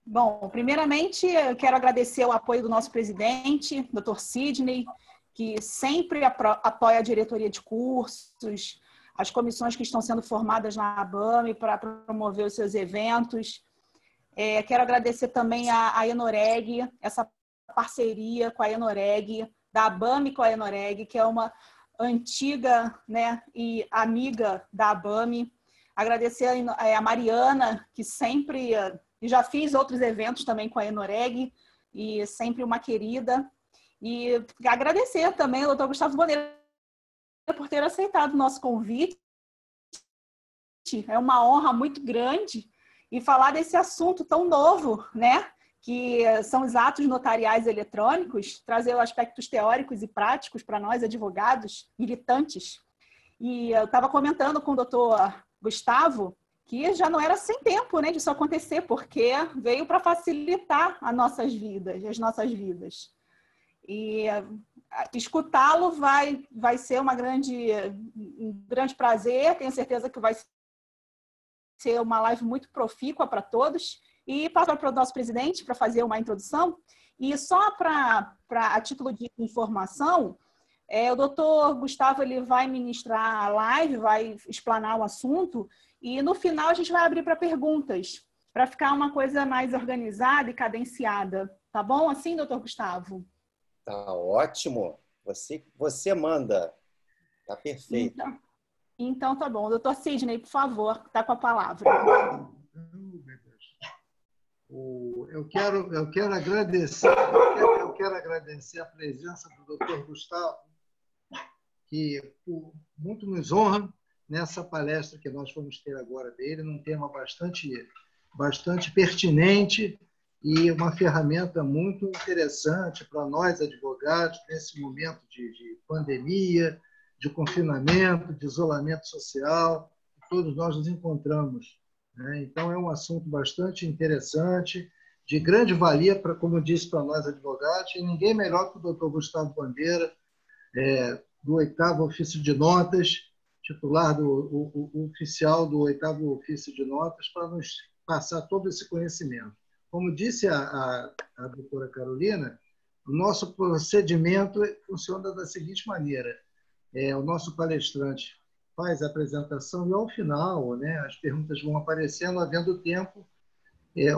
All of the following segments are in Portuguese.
Bom, primeiramente, eu quero agradecer o apoio do nosso presidente, Dr. Sidney, que sempre apoia a diretoria de cursos, as comissões que estão sendo formadas na ABAME para promover os seus eventos. Quero agradecer também a Enoreg, essa parceria com a Enoreg, da ABAME com a Enoreg, que é uma antiga, né, e amiga da ABAME. Agradecer a Mariana, que sempre... E já fiz outros eventos também com a Enoreg, e sempre uma querida. E agradecer também ao Dr. Gustavo Bandeira por ter aceitado o nosso convite. É uma honra muito grande. E falar desse assunto tão novo, né? Que são os atos notariais eletrônicos, trazer aspectos teóricos e práticos para nós, advogados, militantes. E eu estava comentando com o doutor Gustavo que já não era sem tempo, né, disso acontecer, porque veio para facilitar as nossas vidas. E escutá-lo vai ser um grande prazer, tenho certeza que vai ser uma live muito profícua para todos. E passo para o nosso presidente para fazer uma introdução. E só a título de informação, o doutor Gustavo ele vai ministrar a live, vai explanar o assunto, e no final a gente vai abrir para perguntas, para ficar uma coisa mais organizada e cadenciada. Tá bom assim, doutor Gustavo? Tá ótimo. Você manda. Tá perfeito. Então tá bom. Doutor Sidney, por favor, tá com a palavra. Eu quero agradecer a presença do Dr. Gustavo, que muito nos honra nessa palestra que nós vamos ter agora dele, num tema bastante pertinente e uma ferramenta muito interessante para nós, advogados, nesse momento de pandemia, de confinamento, de isolamento social, todos nós nos encontramos. Então, é um assunto bastante interessante, de grande valia, como disse para nós, advogados, e ninguém melhor que o Dr. Gustavo Bandeira, do 8º Ofício de Notas, titular oficial do 8º Ofício de Notas, para nos passar todo esse conhecimento. Como disse a doutora Carolina, o nosso procedimento funciona da seguinte maneira. O nosso palestrante faz a apresentação e, ao final, né, as perguntas vão aparecendo, havendo tempo,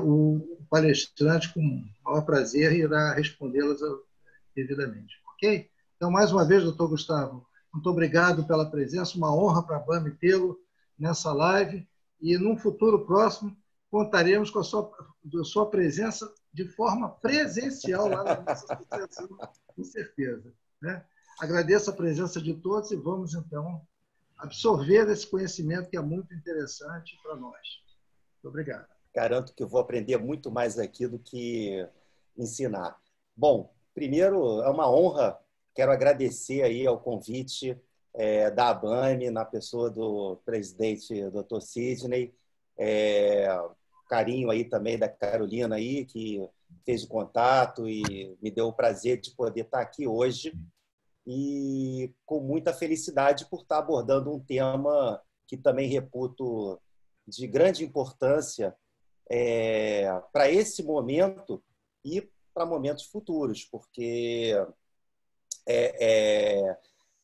o palestrante, com o maior prazer, irá respondê-las devidamente. Ok? Então, mais uma vez, doutor Gustavo, muito obrigado pela presença, uma honra para a ABAME tê-lo nessa live, e, num futuro próximo, contaremos com a sua presença de forma presencial lá na nossa associação, com certeza. Né? Agradeço a presença de todos e vamos, então, absorver esse conhecimento que é muito interessante para nós. Muito obrigado. Garanto que eu vou aprender muito mais aqui do que ensinar. Bom, primeiro, é uma honra. Quero agradecer aí ao convite da ABAME, na pessoa do presidente Dr. Sidney, carinho aí também da Carolina aí, que fez o contato e me deu o prazer de poder estar aqui hoje, e com muita felicidade por estar abordando um tema que também reputo de grande importância para esse momento e para momentos futuros, porque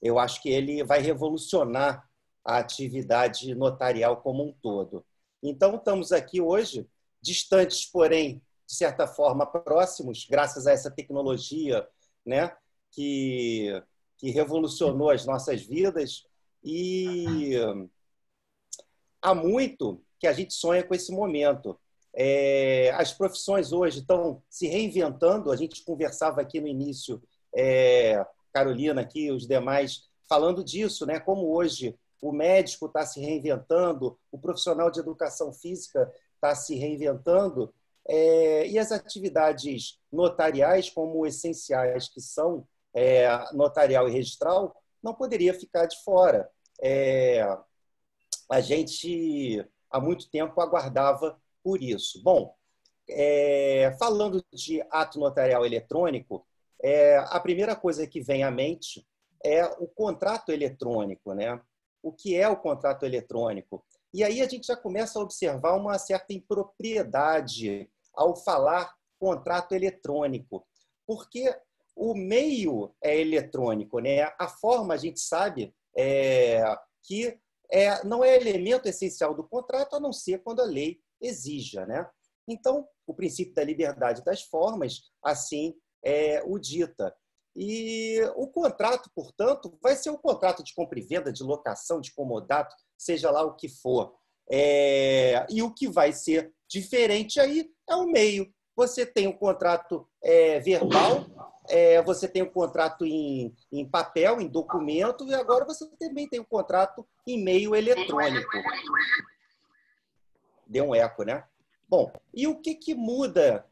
eu acho que ele vai revolucionar a atividade notarial como um todo. Então, estamos aqui hoje, distantes, porém, de certa forma, próximos, graças a essa tecnologia, né, que revolucionou as nossas vidas, e há muito que a gente sonha com esse momento. As profissões hoje estão se reinventando, a gente conversava aqui no início, Carolina aqui, os demais, falando disso, né? Como hoje o médico está se reinventando, o profissional de educação física está se reinventando, e as atividades notariais, como essenciais que são notarial e registral, não poderia ficar de fora. A gente, há muito tempo, aguardava por isso. Bom, falando de ato notarial eletrônico, a primeira coisa que vem à mente é o contrato eletrônico, né? O que é o contrato eletrônico? E aí a gente já começa a observar uma certa impropriedade ao falar contrato eletrônico, porque o meio é eletrônico, né? A forma, a gente sabe que não é elemento essencial do contrato, a não ser quando a lei exija, né? Então, o princípio da liberdade das formas, assim, o dita. E o contrato, portanto, vai ser um contrato de compra e venda, de locação, de comodato, seja lá o que for. E o que vai ser diferente aí é o meio. Você tem o contrato verbal, você tem o contrato em papel, em documento, e agora você também tem o contrato em meio eletrônico. Deu um eco, né? Bom, e o que muda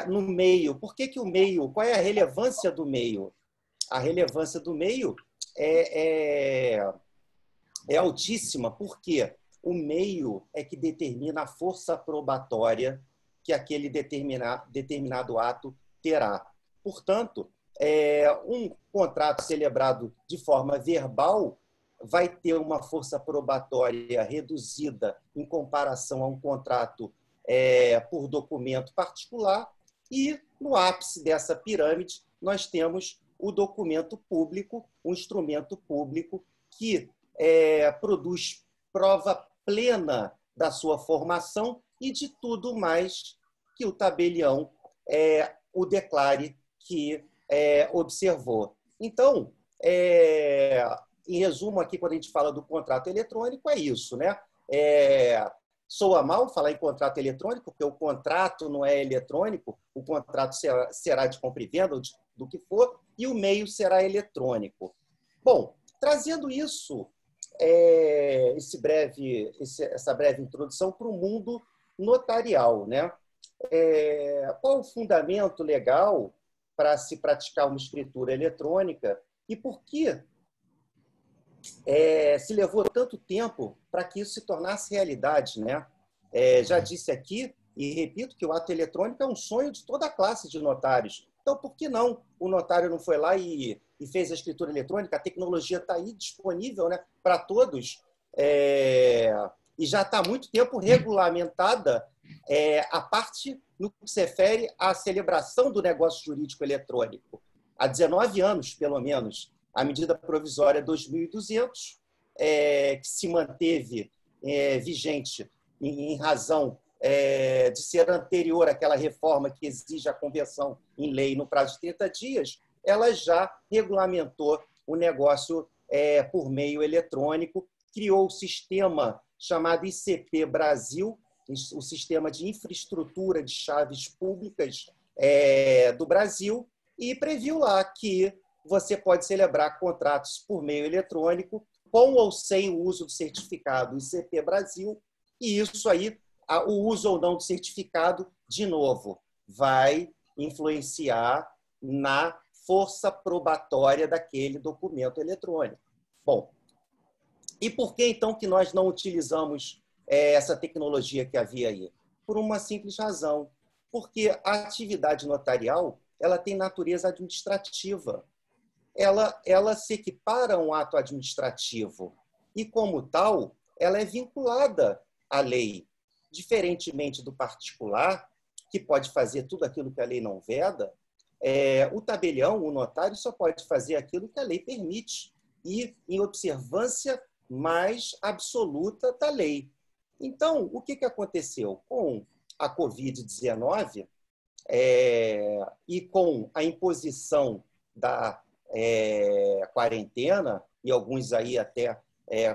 no meio? Por que o meio? Qual é a relevância do meio? A relevância do meio é altíssima, porque o meio é que determina a força probatória que aquele determinado ato terá. Portanto, um contrato celebrado de forma verbal vai ter uma força probatória reduzida em comparação a um contrato por documento particular, e no ápice dessa pirâmide nós temos o documento público, um instrumento público que produz prova plena da sua formação e de tudo mais que o tabelião o declare que observou. Então, em resumo, aqui, quando a gente fala do contrato eletrônico, é isso, né? Soa mal falar em contrato eletrônico, porque o contrato não é eletrônico, o contrato será de compra e venda, do que for, e o meio será eletrônico. Bom, trazendo isso, essa breve introdução para o mundo notarial, né? Qual o fundamento legal para se praticar uma escritura eletrônica e por que se levou tanto tempo para que isso se tornasse realidade, né? Já disse aqui e repito que o ato eletrônico é um sonho de toda a classe de notários. Então, por que não o notário não foi lá e fez a escritura eletrônica? A tecnologia está aí disponível, né, para todos, e já está há muito tempo regulamentada a parte no que se refere à celebração do negócio jurídico eletrônico. Há 19 anos, pelo menos, a medida provisória 2200, que se manteve vigente em razão de ser anterior àquela reforma que exige a conversão em lei no prazo de 30 dias, ela já regulamentou o negócio por meio eletrônico, criou o sistema chamado ICP Brasil, o Sistema de Infraestrutura de Chaves Públicas do Brasil, e previu lá que você pode celebrar contratos por meio eletrônico com ou sem o uso do certificado ICP Brasil, e isso aí, o uso ou não do certificado, de novo, vai influenciar na força probatória daquele documento eletrônico. Bom, e por que então que nós não utilizamos essa tecnologia que havia aí? Por uma simples razão, porque a atividade notarial ela tem natureza administrativa. Ela se equipara a um ato administrativo e, como tal, ela é vinculada à lei. Diferentemente do particular, que pode fazer tudo aquilo que a lei não veda, o tabelião, o notário, só pode fazer aquilo que a lei permite e em observância mais absoluta da lei. Então, o que aconteceu? Com a Covid-19 e com a imposição da quarentena, e alguns aí até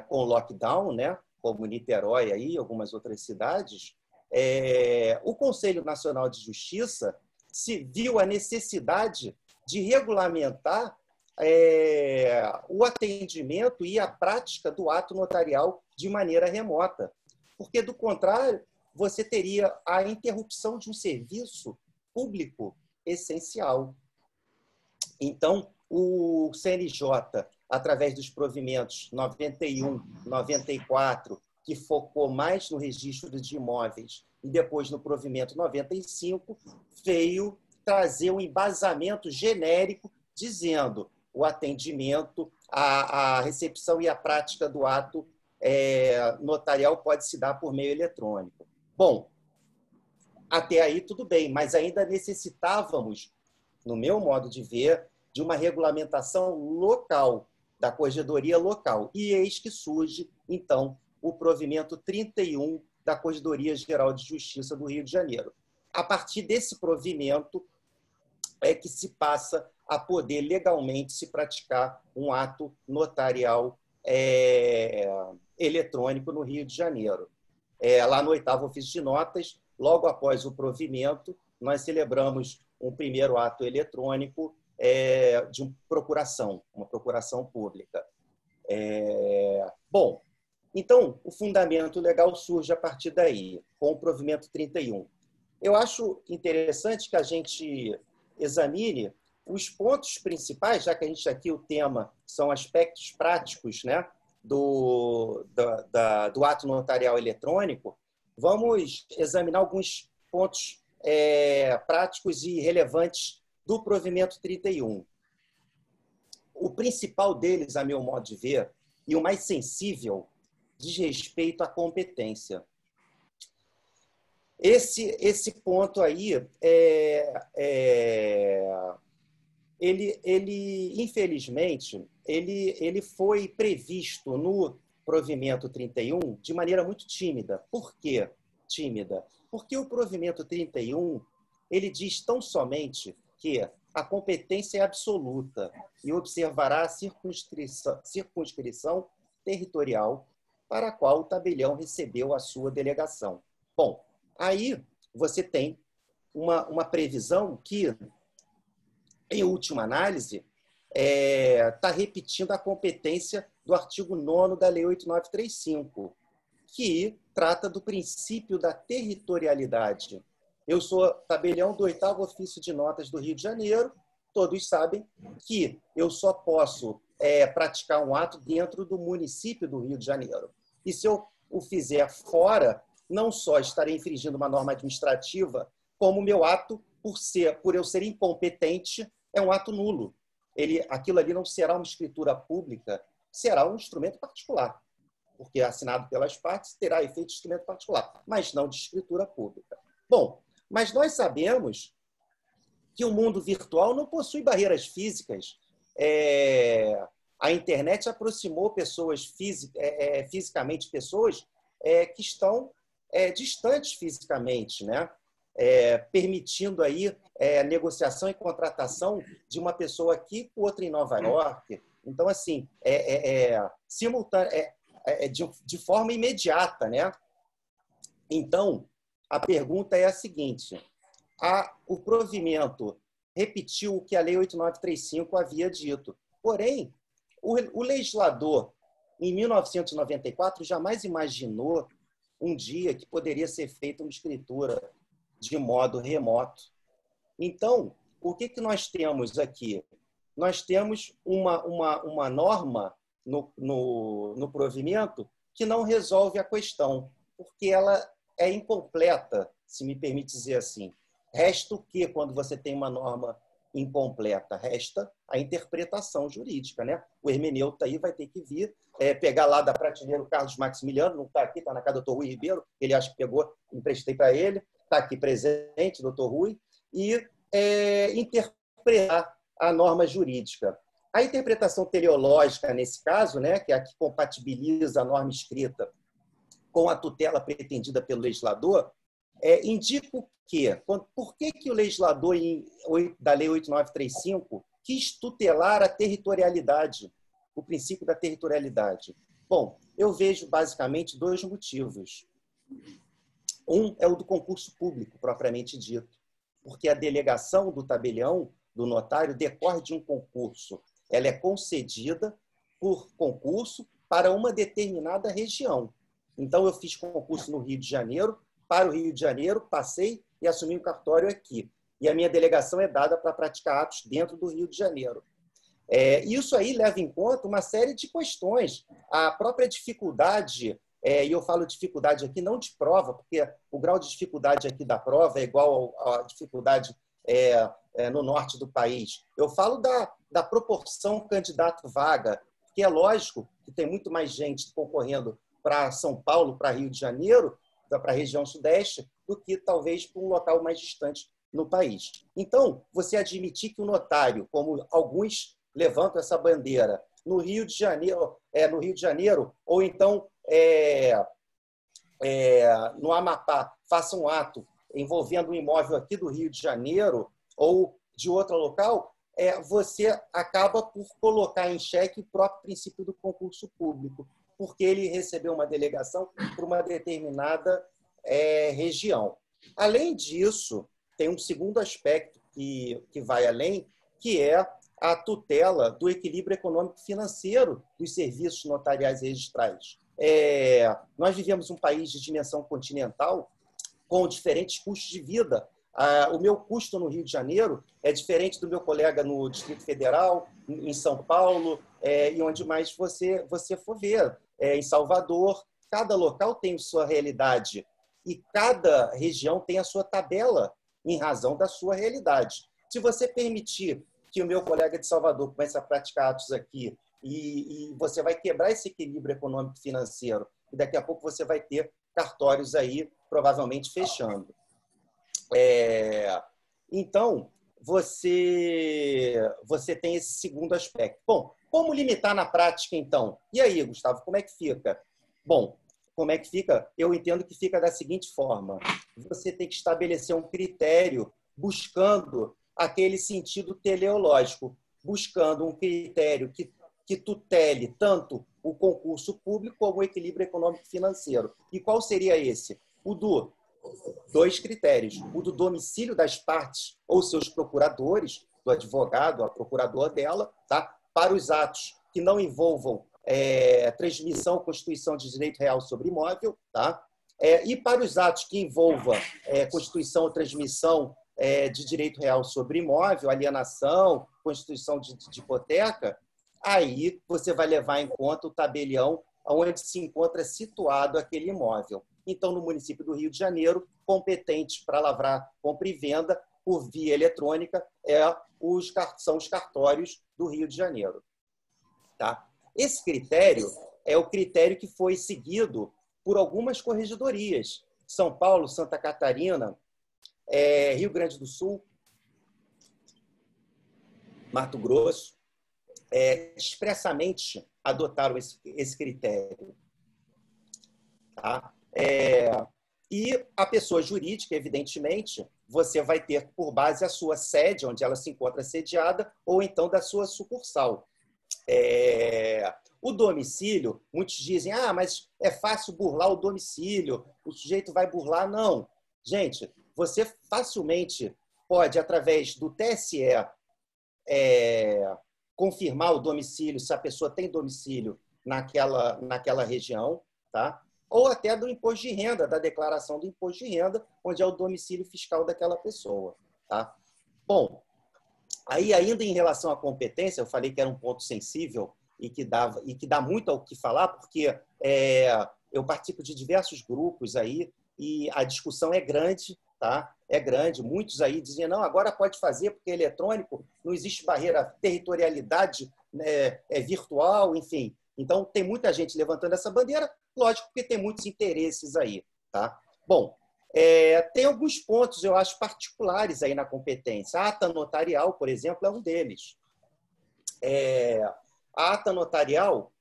com lockdown, né? Como Niterói e algumas outras cidades, o Conselho Nacional de Justiça se viu a necessidade de regulamentar o atendimento e a prática do ato notarial de maneira remota. Porque, do contrário, você teria a interrupção de um serviço público essencial. Então, o CNJ, através dos provimentos 91, 94, que focou mais no registro de imóveis, e depois no provimento 95, veio trazer um embasamento genérico dizendo o atendimento, a recepção e a prática do ato notarial pode se dar por meio eletrônico. Bom, até aí tudo bem, mas ainda necessitávamos, no meu modo de ver, de uma regulamentação local, da corregedoria local. E eis que surge, então, o provimento 31 da Corregedoria Geral de Justiça do Rio de Janeiro. A partir desse provimento é que se passa a poder legalmente se praticar um ato notarial eletrônico no Rio de Janeiro. Lá no 8º Ofício de Notas, logo após o provimento, nós celebramos um primeiro ato eletrônico de uma procuração pública. Bom, então, o fundamento legal surge a partir daí, com o provimento 31. Eu acho interessante que a gente examine os pontos principais, já que a gente aqui, o tema são aspectos práticos, né, do ato notarial eletrônico. Vamos examinar alguns pontos práticos e relevantes do provimento 31. O principal deles, a meu modo de ver, e o mais sensível, diz respeito à competência. Esse ponto aí, infelizmente, ele foi previsto no provimento 31 de maneira muito tímida. Por quê tímida? Porque o provimento 31 ele diz tão somente que a competência é absoluta e observará a circunscrição territorial para a qual o tabelião recebeu a sua delegação. Bom, aí você tem uma previsão que, em última análise, está repetindo a competência do artigo 9º da Lei 8.935, que trata do princípio da territorialidade. Eu sou tabelião do 8º Ofício de Notas do Rio de Janeiro. Todos sabem que eu só posso praticar um ato dentro do município do Rio de Janeiro. E se eu o fizer fora, não só estarei infringindo uma norma administrativa, como o meu ato, por eu ser incompetente, é um ato nulo. Aquilo ali não será uma escritura pública, será um instrumento particular, porque assinado pelas partes terá efeito de instrumento particular, mas não de escritura pública. Bom, mas nós sabemos que o mundo virtual não possui barreiras físicas. A internet aproximou pessoas fisicamente, pessoas que estão distantes fisicamente, né? Permitindo aí negociação e contratação de uma pessoa aqui com outra em Nova York. Então, assim, de forma imediata, né? Então, a pergunta é a seguinte: o provimento repetiu o que a Lei 8.935 havia dito. Porém, o legislador, em 1994, jamais imaginou um dia que poderia ser feita uma escritura de modo remoto. Então, o que nós temos aqui? Nós temos uma norma no provimento que não resolve a questão, porque ela é incompleta, se me permite dizer assim. Resta o quê quando você tem uma norma incompleta? Resta a interpretação jurídica, né? O hermeneuta aí vai ter que vir, pegar lá da prateleira o Carlos Maximiliano, não está aqui, está na casa do Dr. Rui Ribeiro, ele acho que pegou, emprestei para ele, está aqui presente, Dr. Rui, e interpretar a norma jurídica. A interpretação teleológica, nesse caso, né, que é a que compatibiliza a norma escrita com a tutela pretendida pelo legislador, indica que, por que o legislador da Lei 8.935 quis tutelar a territorialidade, o princípio da territorialidade? Bom, eu vejo basicamente dois motivos. Um é o do concurso público, propriamente dito, porque a delegação do tabelião, do notário, decorre de um concurso. Ela é concedida por concurso para uma determinada região. Então, eu fiz concurso no Rio de Janeiro, para o Rio de Janeiro, passei e assumi um cartório aqui. E a minha delegação é dada para praticar atos dentro do Rio de Janeiro. Isso aí leva em conta uma série de questões. A própria dificuldade, e eu falo dificuldade aqui não de prova, porque o grau de dificuldade aqui da prova é igual à dificuldade no norte do país. Eu falo da proporção candidato-vaga, porque é lógico que tem muito mais gente concorrendo para São Paulo, para Rio de Janeiro, para a região sudeste, do que talvez para um local mais distante no país. Então, você admitir que o notário, como alguns levantam essa bandeira, no Rio de Janeiro, ou então no Amapá, faça um ato envolvendo um imóvel aqui do Rio de Janeiro ou de outro local, você acaba por colocar em xeque o próprio princípio do concurso público, porque ele recebeu uma delegação para uma determinada região. Além disso, tem um segundo aspecto que vai além, que é a tutela do equilíbrio econômico-financeiro dos serviços notariais e registrais. Nós vivemos um país de dimensão continental com diferentes custos de vida. O meu custo no Rio de Janeiro é diferente do meu colega no Distrito Federal, em São Paulo, e onde mais você for ver. Em Salvador, cada local tem sua realidade e cada região tem a sua tabela em razão da sua realidade. Se você permitir que o meu colega de Salvador comece a praticar atos aqui e você vai quebrar esse equilíbrio econômico-financeiro e daqui a pouco você vai ter cartórios aí provavelmente fechando. Então, você tem esse segundo aspecto. Bom, como limitar na prática, então? E aí, Gustavo, como é que fica? Bom, como é que fica? Eu entendo que fica da seguinte forma. Você tem que estabelecer um critério buscando aquele sentido teleológico, buscando um critério que tutele tanto o concurso público como o equilíbrio econômico-financeiro. E qual seria esse? Dois critérios. O do domicílio das partes ou seus procuradores, do advogado, a procurador dela, tá? Para os atos que não envolvam transmissão ou constituição de direito real sobre imóvel, tá? E para os atos que envolvam constituição ou transmissão de direito real sobre imóvel, alienação, constituição de hipoteca, aí você vai levar em conta o tabelião onde se encontra situado aquele imóvel. Então, no município do Rio de Janeiro, competente para lavrar compra e venda por via eletrônica são os cartórios do Rio de Janeiro. Tá? Esse critério é o critério que foi seguido por algumas corregedorias. São Paulo, Santa Catarina, Rio Grande do Sul, Mato Grosso, expressamente adotaram esse critério. Tá? E a pessoa jurídica, evidentemente, você vai ter por base a sua sede, onde ela se encontra sediada, ou então da sua sucursal. O domicílio, muitos dizem, mas é fácil burlar o domicílio, o sujeito vai burlar. Não. Gente, você facilmente pode, através do TSE, confirmar o domicílio, se a pessoa tem domicílio naquela região, tá? Ou até do imposto de renda, da declaração do imposto de renda, onde é o domicílio fiscal daquela pessoa. Tá? Bom, aí ainda em relação à competência, eu falei que era um ponto sensível e que dá muito ao que falar, porque eu participo de diversos grupos aí e a discussão é grande, tá? É grande. Muitos aí dizem, não, agora pode fazer porque é eletrônico, não existe barreira, territorialidade virtual, enfim. Então, tem muita gente levantando essa bandeira, lógico, porque tem muitos interesses aí. Tá? Bom, tem alguns pontos, eu acho, particulares aí na competência. A ata notarial, por exemplo, é um deles. A ata notarial,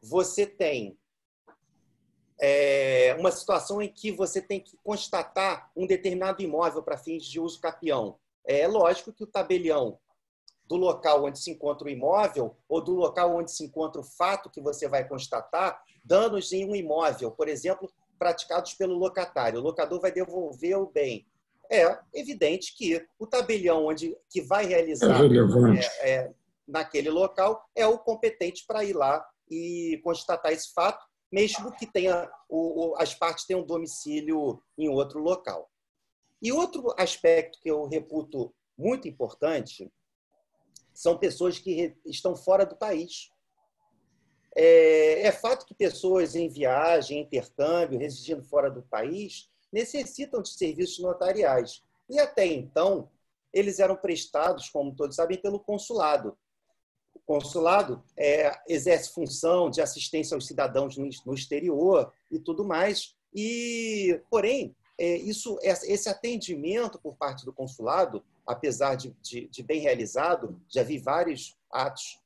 você tem uma situação em que você tem que constatar um determinado imóvel para fins de uso capião. É lógico que o tabelião do local onde se encontra o imóvel ou do local onde se encontra o fato que você vai constatar, danos em um imóvel, por exemplo, praticados pelo locatário. O locador vai devolver o bem. É evidente que o tabelião que vai realizar naquele local é o competente para ir lá e constatar esse fato, mesmo que as partes tenham domicílio em outro local. E outro aspecto que eu reputo muito importante são pessoas que estão fora do país. É fato que pessoas em viagem, intercâmbio, residindo fora do país, necessitam de serviços notariais. E até então, eles eram prestados, como todos sabem, pelo consulado. O consulado exerce função de assistência aos cidadãos no exterior e tudo mais. Porém, esse atendimento por parte do consulado, apesar de bem realizado, já vi vários atos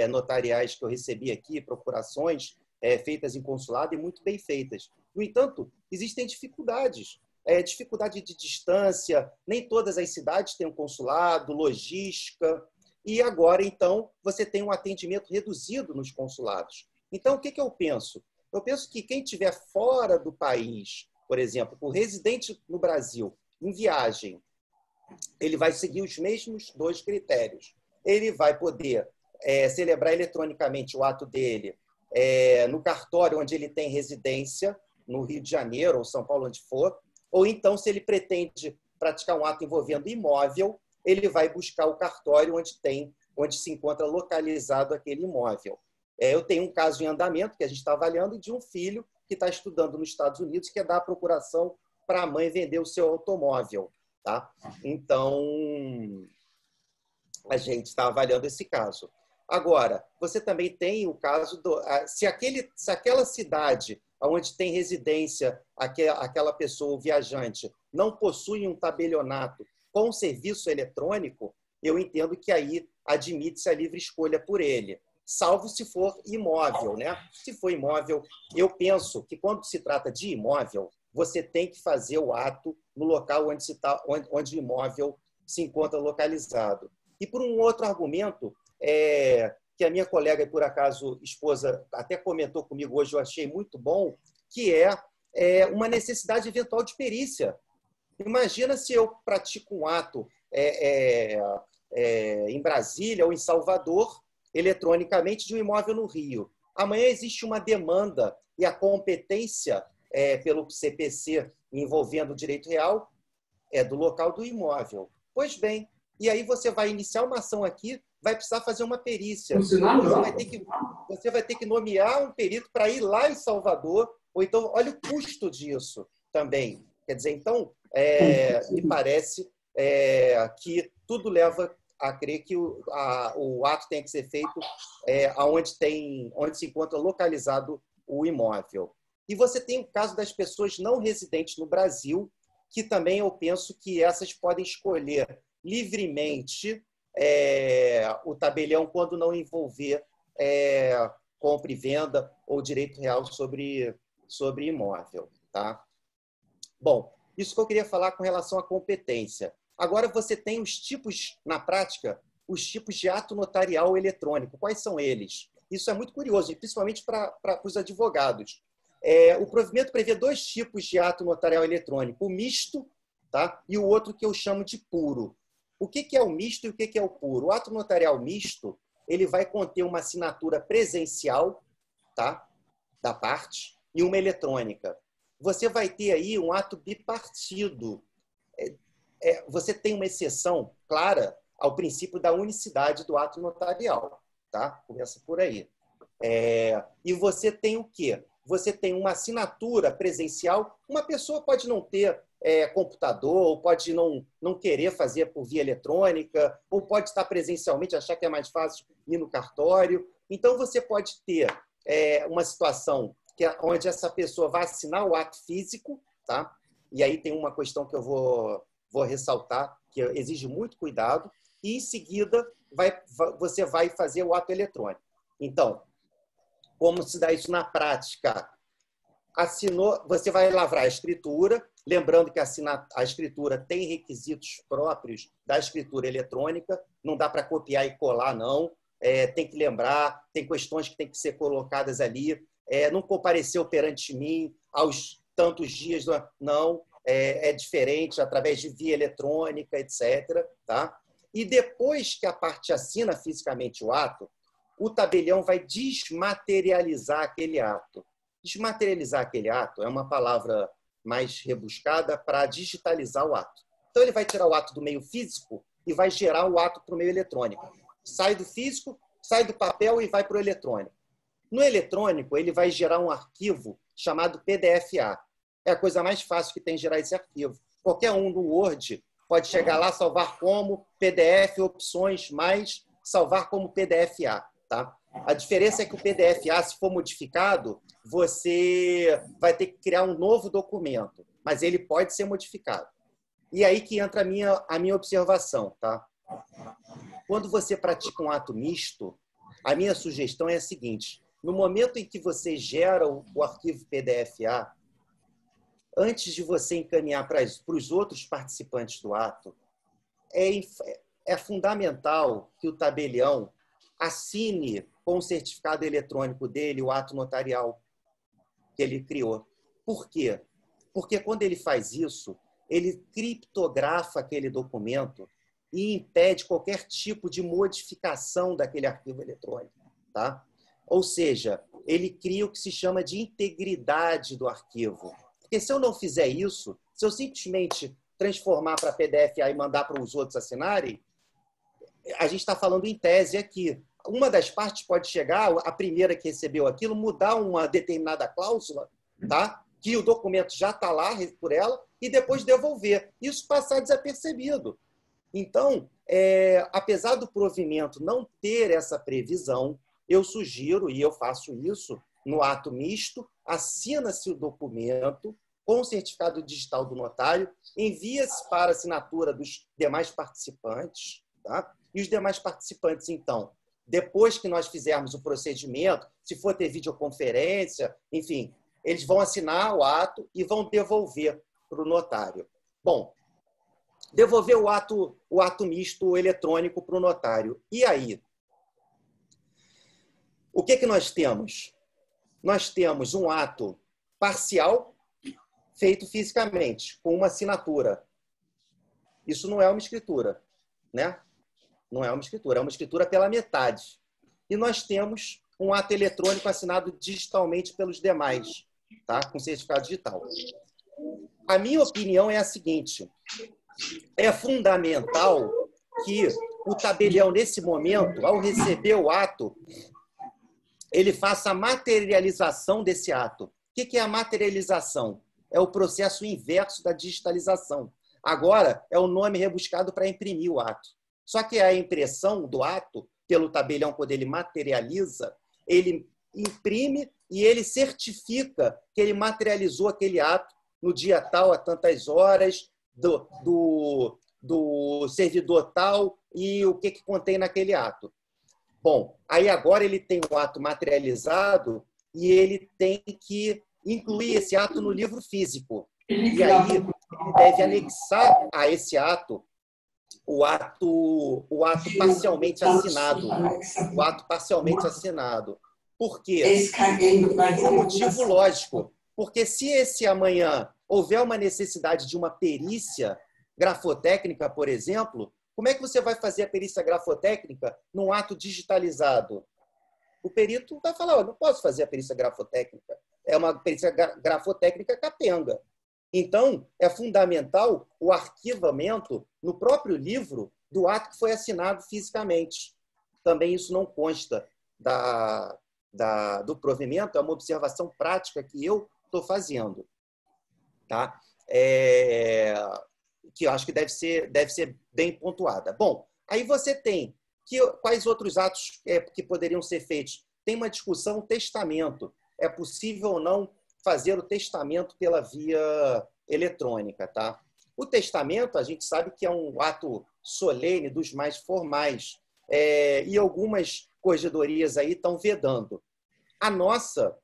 notariais que eu recebi aqui, procurações feitas em consulado e muito bem feitas. No entanto, existem dificuldades. Dificuldade de distância, nem todas as cidades têm um consulado, logística, e agora, então, você tem um atendimento reduzido nos consulados. Então, o que eu penso? Eu penso que quem estiver fora do país, por exemplo, o residente no Brasil, em viagem, ele vai seguir os mesmos 2 critérios. Ele vai poder celebrar eletronicamente o ato dele no cartório onde ele tem residência, no Rio de Janeiro ou São Paulo, onde for, ou então, se ele pretende praticar um ato envolvendo imóvel, ele vai buscar o cartório onde se encontra localizado aquele imóvel. Eu tenho um caso em andamento que a gente está avaliando de um filho que está estudando nos Estados Unidos, que quer dar a procuração para a mãe vender o seu automóvel. Tá? Então, a gente está avaliando esse caso. Agora, você também tem o caso se aquela cidade onde tem residência aquela pessoa, o viajante, não possui um tabelionato com serviço eletrônico, eu entendo que aí admite-se a livre escolha por ele, salvo se for imóvel, né? Se for imóvel, eu penso que quando se trata de imóvel, você tem que fazer o ato no local onde o imóvel se encontra localizado. E por um outro argumento, que a minha colega, e por acaso esposa, até comentou comigo hoje, eu achei muito bom, que é uma necessidade eventual de perícia. Imagina se eu pratico um ato em Brasília ou em Salvador, eletronicamente, de um imóvel no Rio. Amanhã existe uma demanda e a competência pelo CPC envolvendo o direito real é do local do imóvel. Pois bem, e aí você vai iniciar uma ação aqui, vai precisar fazer uma perícia. Você vai ter que nomear um perito para ir lá em Salvador, ou então, olha o custo disso também. Quer dizer, então, me parece que tudo leva a crer que o ato tem que ser feito onde se encontra localizado o imóvel. E você tem o caso das pessoas não residentes no Brasil, que também eu penso que essas podem escolher livremente o tabelião quando não envolver compra e venda ou direito real sobre imóvel. Tá? Bom, isso que eu queria falar com relação à competência. Agora você tem os tipos, na prática, os tipos de ato notarial eletrônico. Quais são eles? Isso é muito curioso, principalmente para os advogados. O provimento prevê 2 tipos de ato notarial eletrônico, o misto, tá? E o outro que eu chamo de puro. O que é o misto e o que é o puro? O ato notarial misto, ele vai conter uma assinatura presencial, tá? Da parte e uma eletrônica. Você vai ter aí um ato bipartido. Você tem uma exceção clara ao princípio da unicidade do ato notarial. Tá? Começa por aí. E você tem o quê? Você tem uma assinatura presencial. Uma pessoa pode não ter computador, ou pode não querer fazer por via eletrônica, ou pode estar presencialmente, achar que é mais fácil ir no cartório. Então, você pode ter uma situação onde essa pessoa vai assinar o ato físico, tá? E aí tem uma questão que eu vou ressaltar, que exige muito cuidado, e em seguida você vai fazer o ato eletrônico. Então, como se dá isso na prática? Você vai lavrar a escritura, lembrando que a escritura tem requisitos próprios da escritura eletrônica, não dá para copiar e colar, não. Tem que lembrar, tem questões que tem que ser colocadas ali. Não compareceu perante mim aos tantos dias, não. É diferente, através de via eletrônica, etc. Tá? E depois que a parte assina fisicamente o ato, o tabelião vai desmaterializar aquele ato. Desmaterializar aquele ato é uma palavra mais rebuscada para digitalizar o ato. Então, ele vai tirar o ato do meio físico e vai gerar o ato para o meio eletrônico. Sai do físico, sai do papel e vai para o eletrônico. No eletrônico, ele vai gerar um arquivo chamado PDF-A. É a coisa mais fácil que tem gerar esse arquivo. Qualquer um do Word pode chegar lá, salvar como PDF, opções, mais salvar como PDF-A. Tá? A diferença é que o PDF-A, se for modificado, você vai ter que criar um novo documento. mas ele pode ser modificado. E aí que entra a minha observação. Tá? Quando você pratica um ato misto, a minha sugestão é a seguinte: no momento em que você gera o arquivo PDF-A, antes de você encaminhar para os outros participantes do ato, é fundamental que o tabelião assine com o certificado eletrônico dele o ato notarial que ele criou. Por quê? Porque quando ele faz isso, ele criptografa aquele documento e impede qualquer tipo de modificação daquele arquivo eletrônico. Tá? Ou seja, ele cria o que se chama de integridade do arquivo. Porque se eu não fizer isso, se eu simplesmente transformar para PDF-A e mandar para os outros assinarem, a gente está falando em tese aqui. Uma das partes pode chegar, a primeira que recebeu aquilo, mudar uma determinada cláusula, tá? Que o documento já está lá por ela, e depois devolver. Isso passar desapercebido. Então, apesar do provimento não ter essa previsão, eu sugiro, e eu faço isso, no ato misto, assina-se o documento com o certificado digital do notário, envia-se para a assinatura dos demais participantes, tá? E os demais participantes, então, depois que nós fizermos o procedimento, se for ter videoconferência, enfim, eles vão assinar o ato e vão devolver para o notário. Bom, devolver o ato misto eletrônico para o notário. E aí? O que nós temos? Nós temos um ato parcial feito fisicamente, com uma assinatura. Isso não é uma escritura, né? Não é uma escritura pela metade. E nós temos um ato eletrônico assinado digitalmente pelos demais, tá? Com certificado digital. A minha opinião é a seguinte: é fundamental que o tabelião, nesse momento, ao receber o ato, ele faça a materialização desse ato. O que é a materialização? É o processo inverso da digitalização. Agora, é o nome rebuscado para imprimir o ato. Só que a impressão do ato, pelo tabelião, quando ele materializa, ele imprime e ele certifica que ele materializou aquele ato no dia tal, a tantas horas, do servidor tal e o que contém naquele ato. Bom, aí agora ele tem o ato materializado e ele tem que incluir esse ato no livro físico. E aí ele deve anexar a esse ato o ato parcialmente assinado. O ato parcialmente assinado. Por quê? Por um motivo lógico. Porque se esse amanhã houver uma necessidade de uma perícia grafotécnica, por exemplo, como é que você vai fazer a perícia grafotécnica num ato digitalizado? O perito vai falar: não posso fazer a perícia grafotécnica. É uma perícia grafotécnica capenga. Então, é fundamental o arquivamento no próprio livro do ato que foi assinado fisicamente. Também isso não consta do provimento, é uma observação prática que eu estou fazendo. Tá? Que eu acho que deve ser bem pontuada. Bom, aí você tem quais outros atos que poderiam ser feitos? Tem uma discussão, o testamento. É possível ou não fazer o testamento pela via eletrônica, tá? O testamento, a gente sabe que é um ato solene dos mais formais, e algumas corregedorias aí estão vedando. A nossa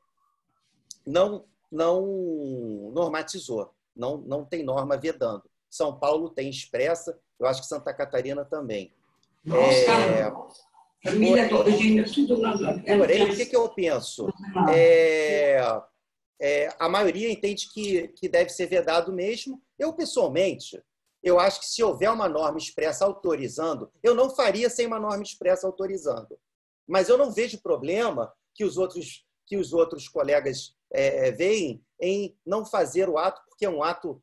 não normatizou, não tem norma vedando. São Paulo tem expressa, eu acho que Santa Catarina também. Porém, o que eu penso? A maioria entende que deve ser vedado mesmo. Eu, pessoalmente, eu acho que se houver uma norma expressa autorizando, eu não faria sem uma norma expressa autorizando. Mas eu não vejo problema que os outros colegas veem em não fazer o ato, porque é um ato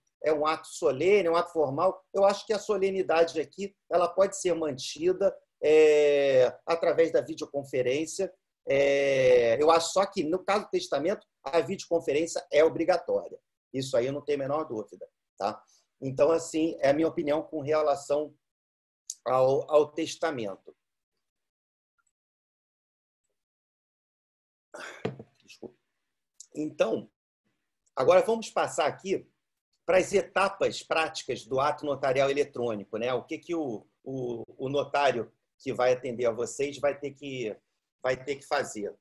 solene, é um ato formal. Eu acho que a solenidade aqui ela pode ser mantida através da videoconferência. Eu acho só que, no caso do testamento, a videoconferência é obrigatória. Isso aí eu não tenho a menor dúvida. Tá? Então, assim, é a minha opinião com relação ao testamento. Desculpa. Então, agora vamos passar aqui para as etapas práticas do ato notarial eletrônico, né? O que o notário que vai atender a vocês vai ter que fazer.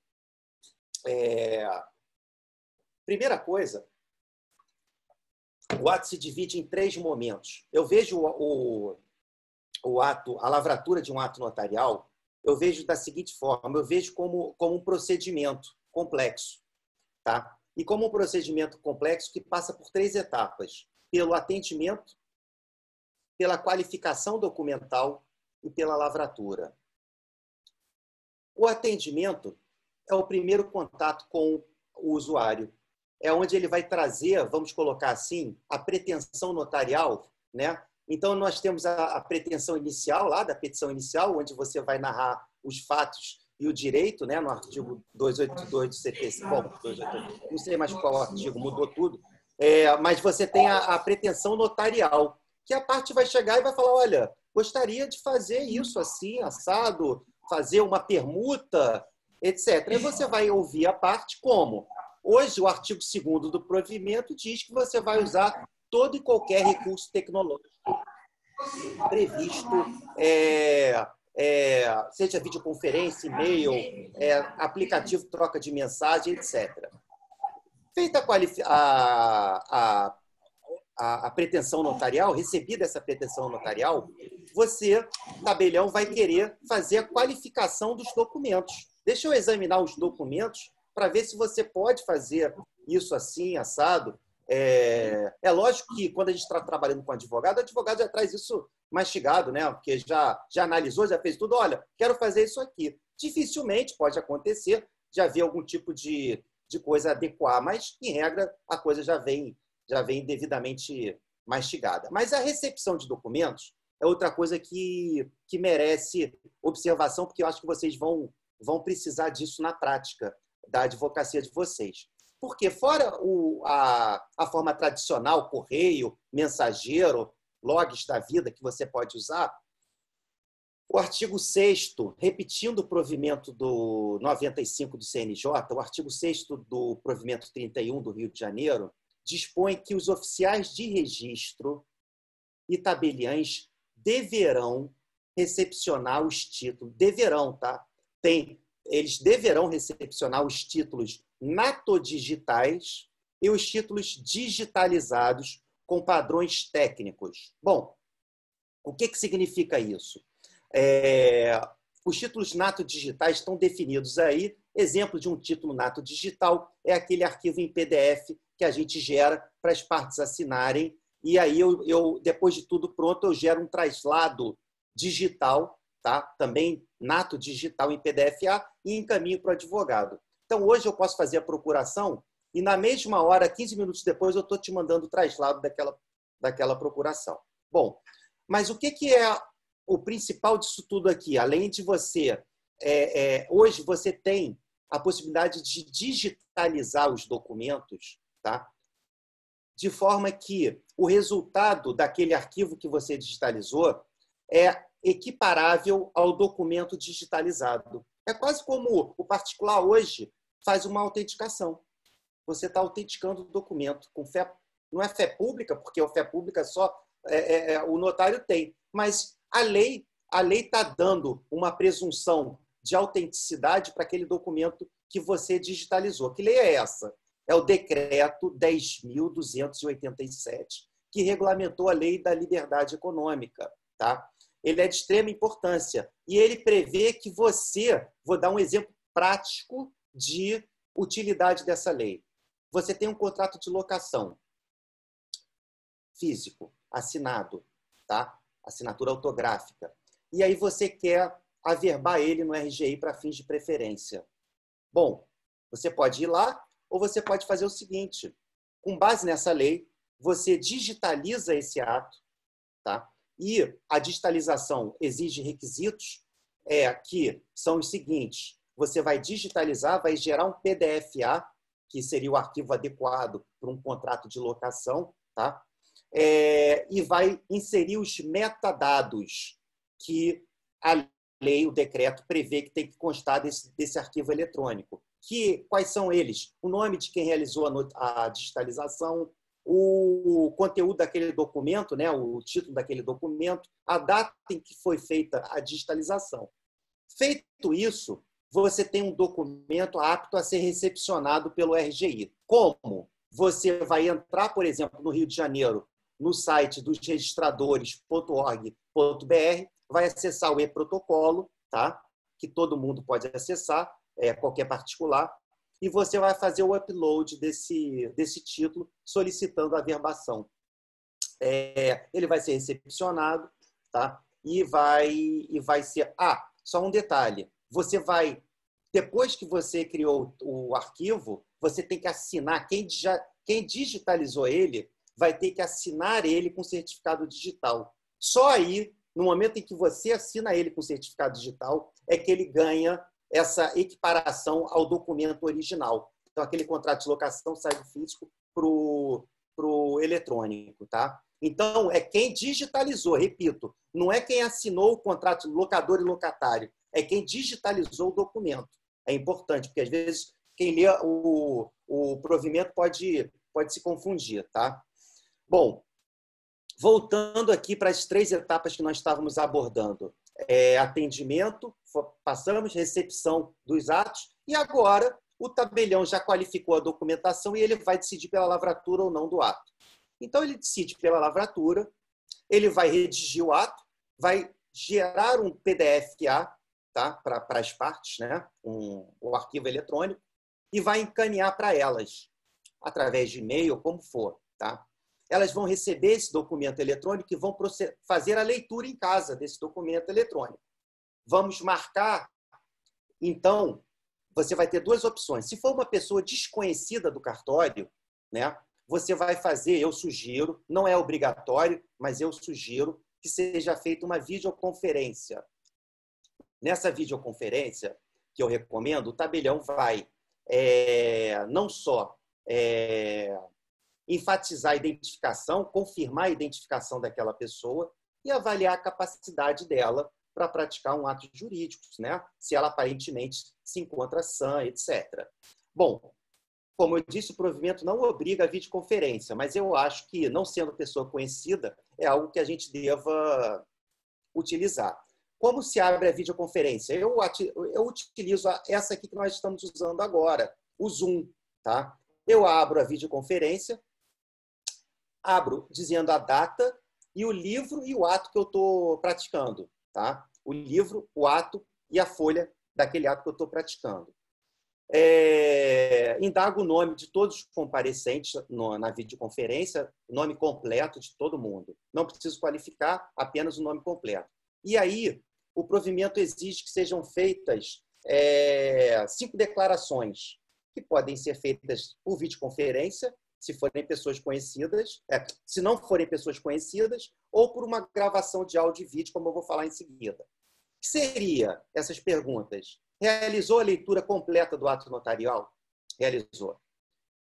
Primeira coisa, o ato se divide em 3 momentos. Eu vejo o ato, a lavratura de um ato notarial, eu vejo da seguinte forma: eu vejo como um procedimento complexo, tá? E como um procedimento complexo que passa por 3 etapas: pelo atendimento, pela qualificação documental e pela lavratura. O atendimento é o primeiro contato com o usuário. É onde ele vai trazer, vamos colocar assim, a pretensão notarial, né? Então, nós temos a pretensão inicial, lá da petição inicial, onde você vai narrar os fatos e o direito, né? No artigo 282 do CPC. Bom, 282, não sei mais qual artigo, mudou tudo. Mas você tem a pretensão notarial, que a parte vai chegar e vai falar: olha, gostaria de fazer isso assim, assado, fazer uma permuta, etc. E você vai ouvir a parte como? Hoje, o artigo 2º do provimento diz que você vai usar todo e qualquer recurso tecnológico previsto, seja videoconferência, e-mail, aplicativo troca de mensagem, etc. Feita a pretensão notarial, recebida essa pretensão notarial, você, tabelião, vai querer fazer a qualificação dos documentos. Deixa eu examinar os documentos para ver se você pode fazer isso assim, assado. É lógico que quando a gente está trabalhando com advogado, o advogado já traz isso mastigado, né? Porque já analisou, já fez tudo. Olha, quero fazer isso aqui. Dificilmente pode acontecer de haver algum tipo de coisa adequar, mas, em regra, a coisa já vem devidamente mastigada. Mas a recepção de documentos é outra coisa que merece observação, porque eu acho que vocês vão precisar disso na prática da advocacia de vocês. Porque fora a forma tradicional, correio, mensageiro, logs da vida que você pode usar, o artigo 6º, repetindo o provimento do 95 do CNJ, o artigo 6º do provimento 31 do Rio de Janeiro, dispõe que os oficiais de registro e tabeliães deverão recepcionar os títulos. Deverão, tá? Eles deverão recepcionar os títulos natodigitais e os títulos digitalizados com padrões técnicos. Bom, o que significa isso? Os títulos natodigitais estão definidos aí. Exemplo de um título natodigital é aquele arquivo em PDF que a gente gera para as partes assinarem. E aí, depois de tudo pronto, eu gero um traslado digital, tá? Também natodigital em PDF-A, e encaminho para o advogado. Então, hoje eu posso fazer a procuração e, na mesma hora, 15 minutos depois, eu estou te mandando o traslado daquela procuração. Bom, mas o que é o principal disso tudo aqui? Além de você... hoje você tem a possibilidade de digitalizar os documentos, tá? De forma que o resultado daquele arquivo que você digitalizou é equiparável ao documento digitalizado. É quase como o particular hoje faz uma autenticação. Você está autenticando o documento com fé. Não é fé pública, porque a fé pública só o notário tem. Mas a lei está dando uma presunção de autenticidade para aquele documento que você digitalizou. Que lei é essa? É o Decreto 10.287, que regulamentou a Lei da Liberdade Econômica. Tá? Ele é de extrema importância. E ele prevê que você... Vou dar um exemplo prático de utilidade dessa lei. Você tem um contrato de locação físico, assinado, tá? Assinatura autográfica. E aí você quer averbar ele no RGI para fins de preferência. Bom, você pode ir lá ou você pode fazer o seguinte. Com base nessa lei, você digitaliza esse ato, tá? E a digitalização exige requisitos que são os seguintes. Você vai digitalizar, vai gerar um PDF-A, que seria o arquivo adequado para um contrato de locação, tá? E vai inserir os metadados que a lei, o decreto, prevê que tem que constar desse arquivo eletrônico. Quais são eles? O nome de quem realizou a digitalização, o conteúdo daquele documento, né, o título daquele documento, a data em que foi feita a digitalização. Feito isso, você tem um documento apto a ser recepcionado pelo RGI. Como? Você vai entrar, por exemplo, no Rio de Janeiro, no site dos registradores.org.br, vai acessar o e-protocolo, tá? Que todo mundo pode acessar, qualquer particular, e você vai fazer o upload desse título solicitando a averbação. Ele vai ser recepcionado, tá? E vai ser... só um detalhe. Você vai, depois que você criou o arquivo, você tem que assinar. Quem digitalizou ele vai ter que assinar ele com certificado digital. Só aí, no momento em que você assina ele com certificado digital, é que ele ganha essa equiparação ao documento original. Então, aquele contrato de locação sai do físico para o eletrônico, tá? Então, é quem digitalizou, repito, não é quem assinou o contrato de locador e locatário, é quem digitalizou o documento. É importante, porque às vezes quem lê o provimento pode se confundir, tá? Bom, voltando aqui para as 3 etapas que nós estávamos abordando. Atendimento, passamos, recepção dos atos, e agora o tabelião já qualificou a documentação e ele vai decidir pela lavratura ou não do ato. Então, ele decide pela lavratura, ele vai redigir o ato, vai gerar um PDF-A, tá? Para as partes, né? O arquivo eletrônico, e vai encaminhar para elas, através de e-mail, como for. Tá? Elas vão receber esse documento eletrônico e vão fazer a leitura em casa desse documento eletrônico. Vamos marcar, então, você vai ter 2 opções. Se for uma pessoa desconhecida do cartório, né? Você vai fazer, eu sugiro, não é obrigatório, mas eu sugiro que seja feita uma videoconferência. Nessa videoconferência, que eu recomendo, o tabelião vai não só enfatizar a identificação, confirmar a identificação daquela pessoa e avaliar a capacidade dela para praticar um ato jurídico, né? Se ela aparentemente se encontra sã, etc. Bom, como eu disse, o provimento não obriga a videoconferência, mas eu acho que, não sendo pessoa conhecida, é algo que a gente deva utilizar. Como se abre a videoconferência? Eu utilizo essa aqui que nós estamos usando agora, o Zoom. Tá? Eu abro a videoconferência, abro dizendo a data e o livro e o ato que eu estou praticando. Tá? O livro, o ato e a folha daquele ato que eu estou praticando. Indago o nome de todos os comparecentes na videoconferência, nome completo de todo mundo. Não preciso qualificar, apenas o nome completo. E aí, o provimento exige que sejam feitas 5 declarações, que podem ser feitas por videoconferência, se forem pessoas conhecidas, se não forem pessoas conhecidas, ou por uma gravação de áudio e vídeo, como eu vou falar em seguida. O que seria essas perguntas? Realizou a leitura completa do ato notarial? Realizou.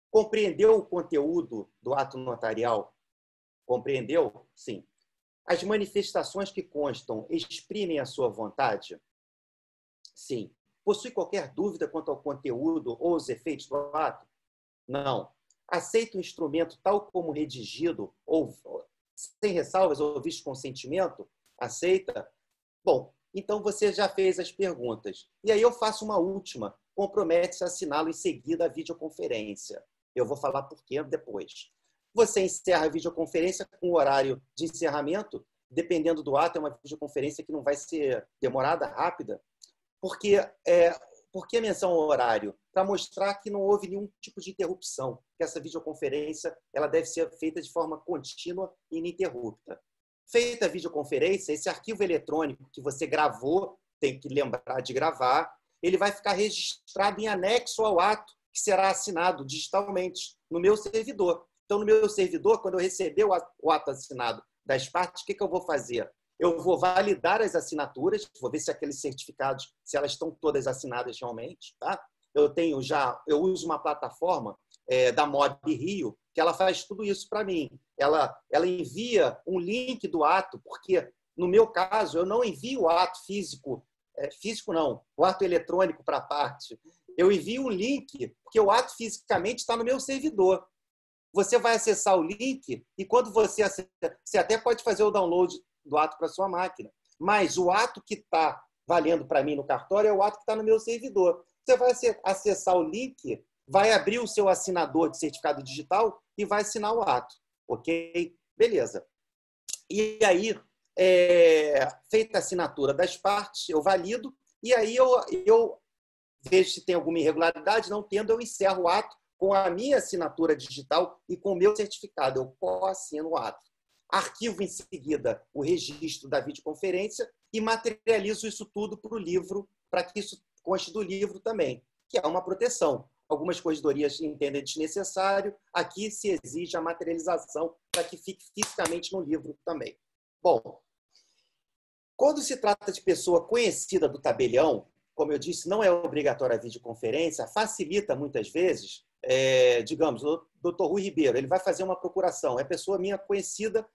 Compreendeu o conteúdo do ato notarial? Compreendeu? Sim. As manifestações que constam exprimem a sua vontade? Sim. Possui qualquer dúvida quanto ao conteúdo ou os efeitos do ato? Não. Aceita o instrumento tal como redigido, ou sem ressalvas ou visto consentimento? Aceita? Bom, então você já fez as perguntas. E aí eu faço uma última. Compromete-se a assiná-lo em seguida à videoconferência. Eu vou falar por quê depois. Você encerra a videoconferência com o horário de encerramento. Dependendo do ato, é uma videoconferência que não vai ser demorada, rápida. Por que a menção ao horário? Para mostrar que não houve nenhum tipo de interrupção. Que essa videoconferência ela deve ser feita de forma contínua e ininterrupta. Feita a videoconferência, esse arquivo eletrônico que você gravou, tem que lembrar de gravar, ele vai ficar registrado em anexo ao ato que será assinado digitalmente no meu servidor. Então, no meu servidor, quando eu receber o ato assinado das partes, o que eu vou fazer? Eu vou validar as assinaturas, vou ver se aqueles certificados, se elas estão todas assinadas realmente. Tá? Eu uso uma plataforma da Mob Rio, que ela faz tudo isso para mim. Ela envia um link do ato, porque, no meu caso, eu não envio o ato físico, o ato eletrônico para a parte. Eu envio um link, porque o ato fisicamente está no meu servidor. você vai acessar o link e quando você acessa, você até pode fazer o download do ato para sua máquina, mas o ato que está valendo para mim no cartório é o ato que está no meu servidor. Você vai acessar o link, vai abrir o seu assinador de certificado digital e vai assinar o ato. Ok? Beleza. E aí, feita a assinatura das partes, eu valido, e aí eu vejo se tem alguma irregularidade, não tendo, eu encerro o ato com a minha assinatura digital e com o meu certificado. Eu co-assino o ato. Arquivo em seguida o registro da videoconferência e materializo isso tudo para o livro, para que isso conste do livro também, que é uma proteção. Algumas corregedorias entendem desnecessário, aqui se exige a materialização para que fique fisicamente no livro também. Bom, quando se trata de pessoa conhecida do tabelião, como eu disse, não é obrigatória a videoconferência, facilita muitas vezes, digamos, o doutor Rui Ribeiro, ele vai fazer uma procuração, é pessoa minha conhecida,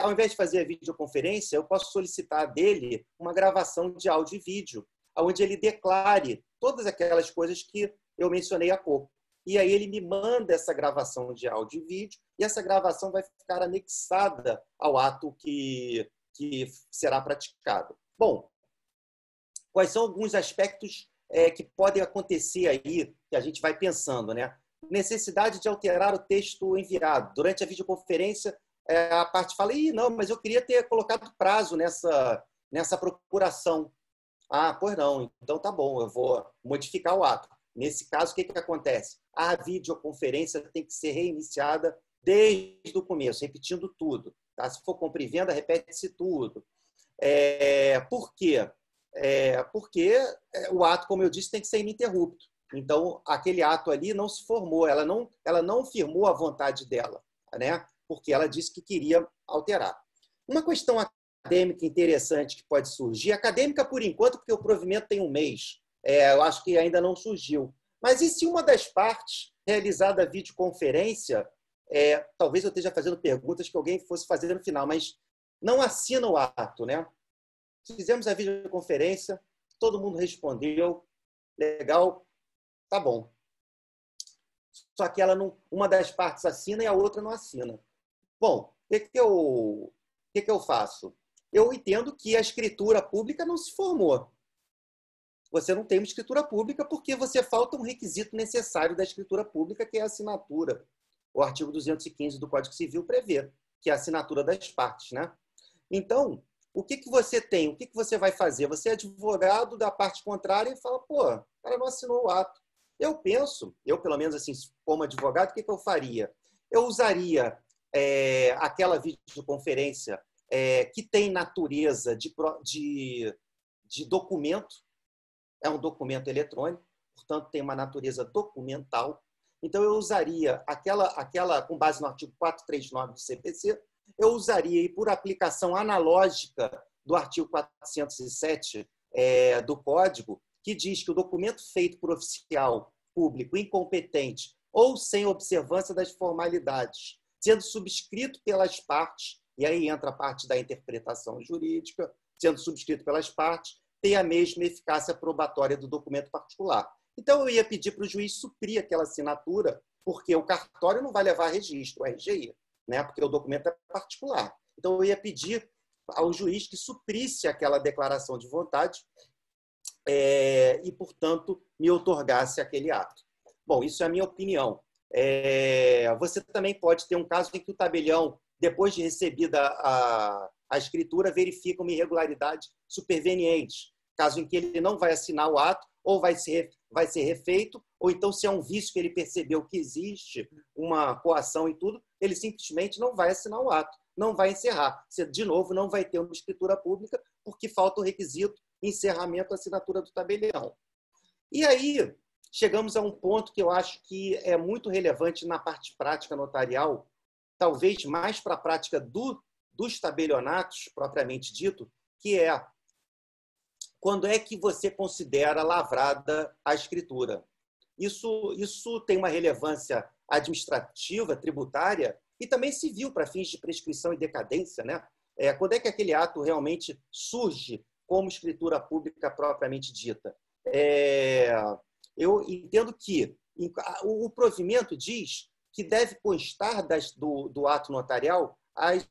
ao invés de fazer a videoconferência, eu posso solicitar dele uma gravação de áudio e vídeo, onde ele declare todas aquelas coisas que eu mencionei há pouco. E aí ele me manda essa gravação de áudio e vídeo, e essa gravação vai ficar anexada ao ato que será praticado. Bom, quais são alguns aspectos que podem acontecer aí, que a gente vai pensando, né? Necessidade de alterar o texto enviado. Durante a videoconferência, a parte fala, não, mas eu queria ter colocado prazo nessa procuração. Ah, pois não, então tá bom, eu vou modificar o ato. Nesse caso, o que acontece? A videoconferência tem que ser reiniciada desde o começo, repetindo tudo. Tá? Se for compra e venda, repete-se tudo. Por quê? Porque o ato, como eu disse, tem que ser ininterrupto. Então, aquele ato ali não se formou, ela não firmou a vontade dela, né? Porque ela disse que queria alterar. Uma questão acadêmica interessante que pode surgir, acadêmica por enquanto, porque o provimento tem um mês, eu acho que ainda não surgiu. Mas e se uma das partes, realizada a videoconferência, talvez eu esteja fazendo perguntas que alguém fosse fazer no final, mas não assina o ato, né? Fizemos a videoconferência, todo mundo respondeu, legal, tá bom. Só que uma das partes assina e a outra não assina. Bom, o que eu faço? Eu entendo que a escritura pública não se formou. Você não tem uma escritura pública porque você falta um requisito necessário da escritura pública, que é a assinatura. O artigo 215 do Código Civil prevê, que é a assinatura das partes, né? Então, o que você tem? O que você vai fazer? Você é advogado da parte contrária e fala, pô, o cara não assinou o ato. Eu penso, pelo menos assim, como advogado, o que eu faria? Eu usaria aquela videoconferência que tem natureza de documento, é um documento eletrônico, portanto, tem uma natureza documental. Então, eu usaria aquela com base no artigo 439 do CPC, eu usaria, e por aplicação analógica do artigo 407 do Código, que diz que o documento feito por oficial público incompetente ou sem observância das formalidades, sendo subscrito pelas partes, e aí entra a parte da interpretação jurídica, sendo subscrito pelas partes, tem a mesma eficácia probatória do documento particular. Então, eu ia pedir para o juiz suprir aquela assinatura, porque o cartório não vai levar registro, o RGI, né? Porque o documento é particular. Então, eu ia pedir ao juiz que suprisse aquela declaração de vontade e, portanto, me outorgasse aquele ato. Bom, isso é a minha opinião. Você também pode ter um caso em que o tabelião, depois de recebida a escritura, verifica uma irregularidade superveniente, caso em que ele não vai assinar o ato, ou vai ser refeito, ou então, se é um vício que ele percebeu que existe, uma coação e tudo, ele simplesmente não vai assinar o ato, não vai encerrar. Você, de novo, não vai ter uma escritura pública, porque falta o requisito encerramento, assinatura do tabelião. E aí, chegamos a um ponto que eu acho que é muito relevante na parte prática notarial, talvez mais para a prática dos tabelionatos, propriamente dito, que é quando é que você considera lavrada a escritura. Isso tem uma relevância administrativa, tributária e também civil para fins de prescrição e decadência, né? Quando é que aquele ato realmente surge como escritura pública propriamente dita? Eu entendo que o provimento diz que deve constar do ato notarial as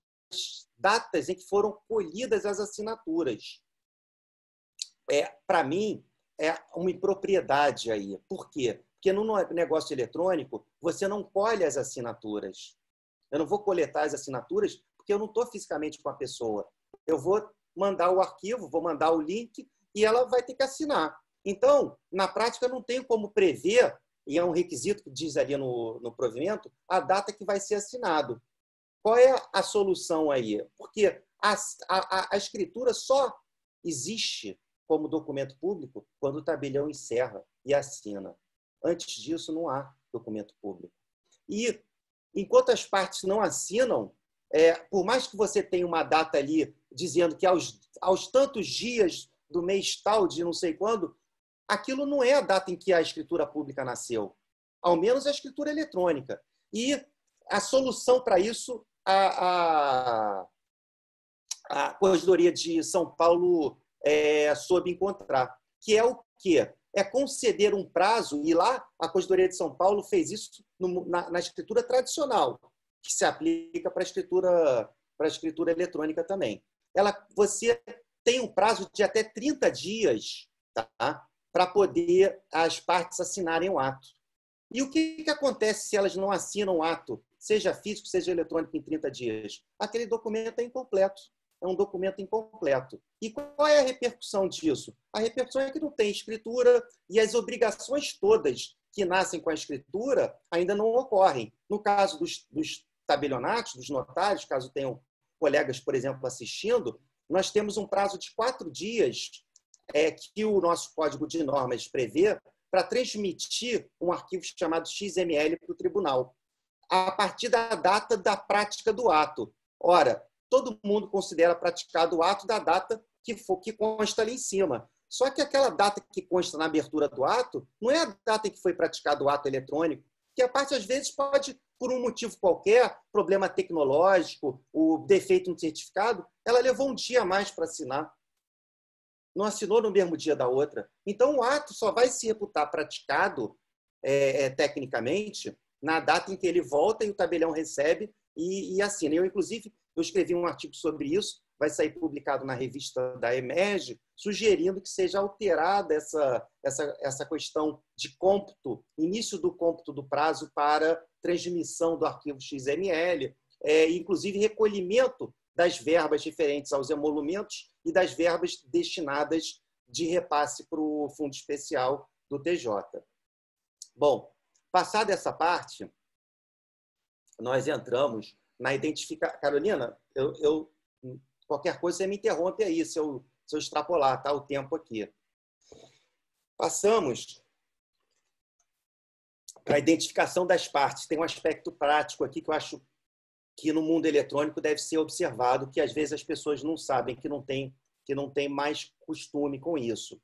datas em que foram colhidas as assinaturas. Para mim, é uma impropriedade aí. Por quê? Porque no negócio eletrônico, você não colhe as assinaturas. Eu não vou coletar as assinaturas porque eu não estou fisicamente com a pessoa. Eu vou mandar o arquivo, vou mandar o link e ela vai ter que assinar. Então, na prática, eu não tenho como prever, e é um requisito que diz ali no provimento, a data que vai ser assinado. Qual é a solução aí? Porque a escritura só existe como documento público quando o tabelião encerra e assina. Antes disso, não há documento público. E, enquanto as partes não assinam, por mais que você tenha uma data ali dizendo que aos tantos dias do mês tal, de não sei quando, aquilo não é a data em que a escritura pública nasceu. Ao menos a escritura eletrônica. E a solução para isso, a Corregedoria de São Paulo soube encontrar, que é o quê? É conceder um prazo, e lá a Corregedoria de São Paulo fez isso na escritura tradicional, que se aplica para a escritura eletrônica também. Você tem um prazo de até 30 dias, tá? Para poder as partes assinarem o ato. E o que acontece se elas não assinam o ato, seja físico, seja eletrônico, em 30 dias? Aquele documento é incompleto. É um documento incompleto. E qual é a repercussão disso? A repercussão é que não tem escritura e as obrigações todas que nascem com a escritura ainda não ocorrem. No caso dos tabelionatos, dos notários, caso tenham colegas, por exemplo, assistindo, nós temos um prazo de 4 dias que o nosso Código de Normas prevê para transmitir um arquivo chamado XML para o tribunal, a partir da data da prática do ato. Ora, todo mundo considera praticado o ato da data que consta ali em cima. Só que aquela data que consta na abertura do ato não é a data em que foi praticado o ato eletrônico, que a parte, às vezes, pode, por um motivo qualquer, problema tecnológico, o defeito no certificado, ela levou um dia a mais para assinar. Não assinou no mesmo dia da outra. Então, o ato só vai se reputar praticado tecnicamente na data em que ele volta e o tabelião recebe e assina. Inclusive, eu escrevi um artigo sobre isso, vai sair publicado na revista da EMERGE, sugerindo que seja alterada essa questão de cômputo, início do cômputo do prazo para transmissão do arquivo XML, inclusive recolhimento das verbas referentes aos emolumentos e das verbas destinadas de repasse para o Fundo Especial do TJ. Bom, passada essa parte, nós entramos na identificação. Carolina, qualquer coisa você me interrompe aí se eu extrapolar, tá, o tempo aqui. Passamos para a identificação das partes. Tem um aspecto prático aqui que eu acho que no mundo eletrônico deve ser observado, que às vezes as pessoas não sabem, que não tem mais costume com isso.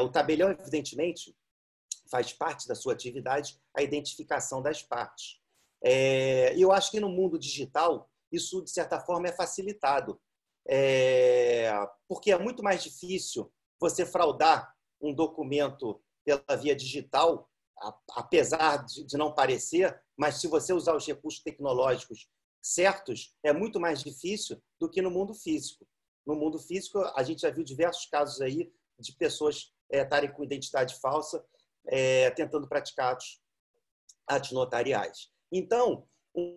O tabelião, evidentemente, faz parte da sua atividade a identificação das partes. E eu acho que no mundo digital isso, de certa forma, é facilitado, porque é muito mais difícil você fraudar um documento pela via digital, apesar de não parecer, mas se você usar os recursos tecnológicos certos, é muito mais difícil do que no mundo físico. No mundo físico, a gente já viu diversos casos aí de pessoas estarem com identidade falsa, tentando praticar atos notariais. Então,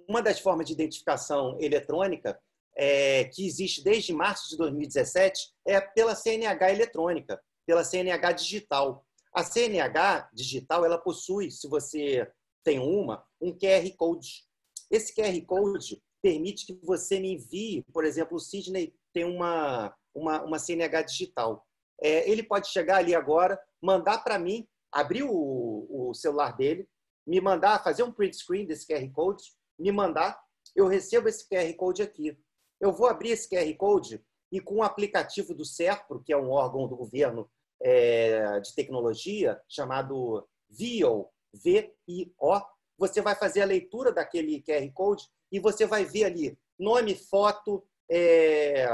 uma das formas de identificação eletrônica que existe desde março de 2017 é pela CNH eletrônica, pela CNH digital. A CNH digital, ela possui, se você tem um QR Code. Esse QR Code permite que você me envie, por exemplo, o Sidney tem uma CNH digital. Ele pode chegar ali agora, mandar para mim, abrir o celular dele, me mandar, fazer um print screen desse QR Code, me mandar, eu recebo esse QR Code aqui. Eu vou abrir esse QR Code e com o aplicativo do SERPRO, que é um órgão do governo de tecnologia, chamado VIO, V-I-O, você vai fazer a leitura daquele QR Code e você vai ver ali nome, foto,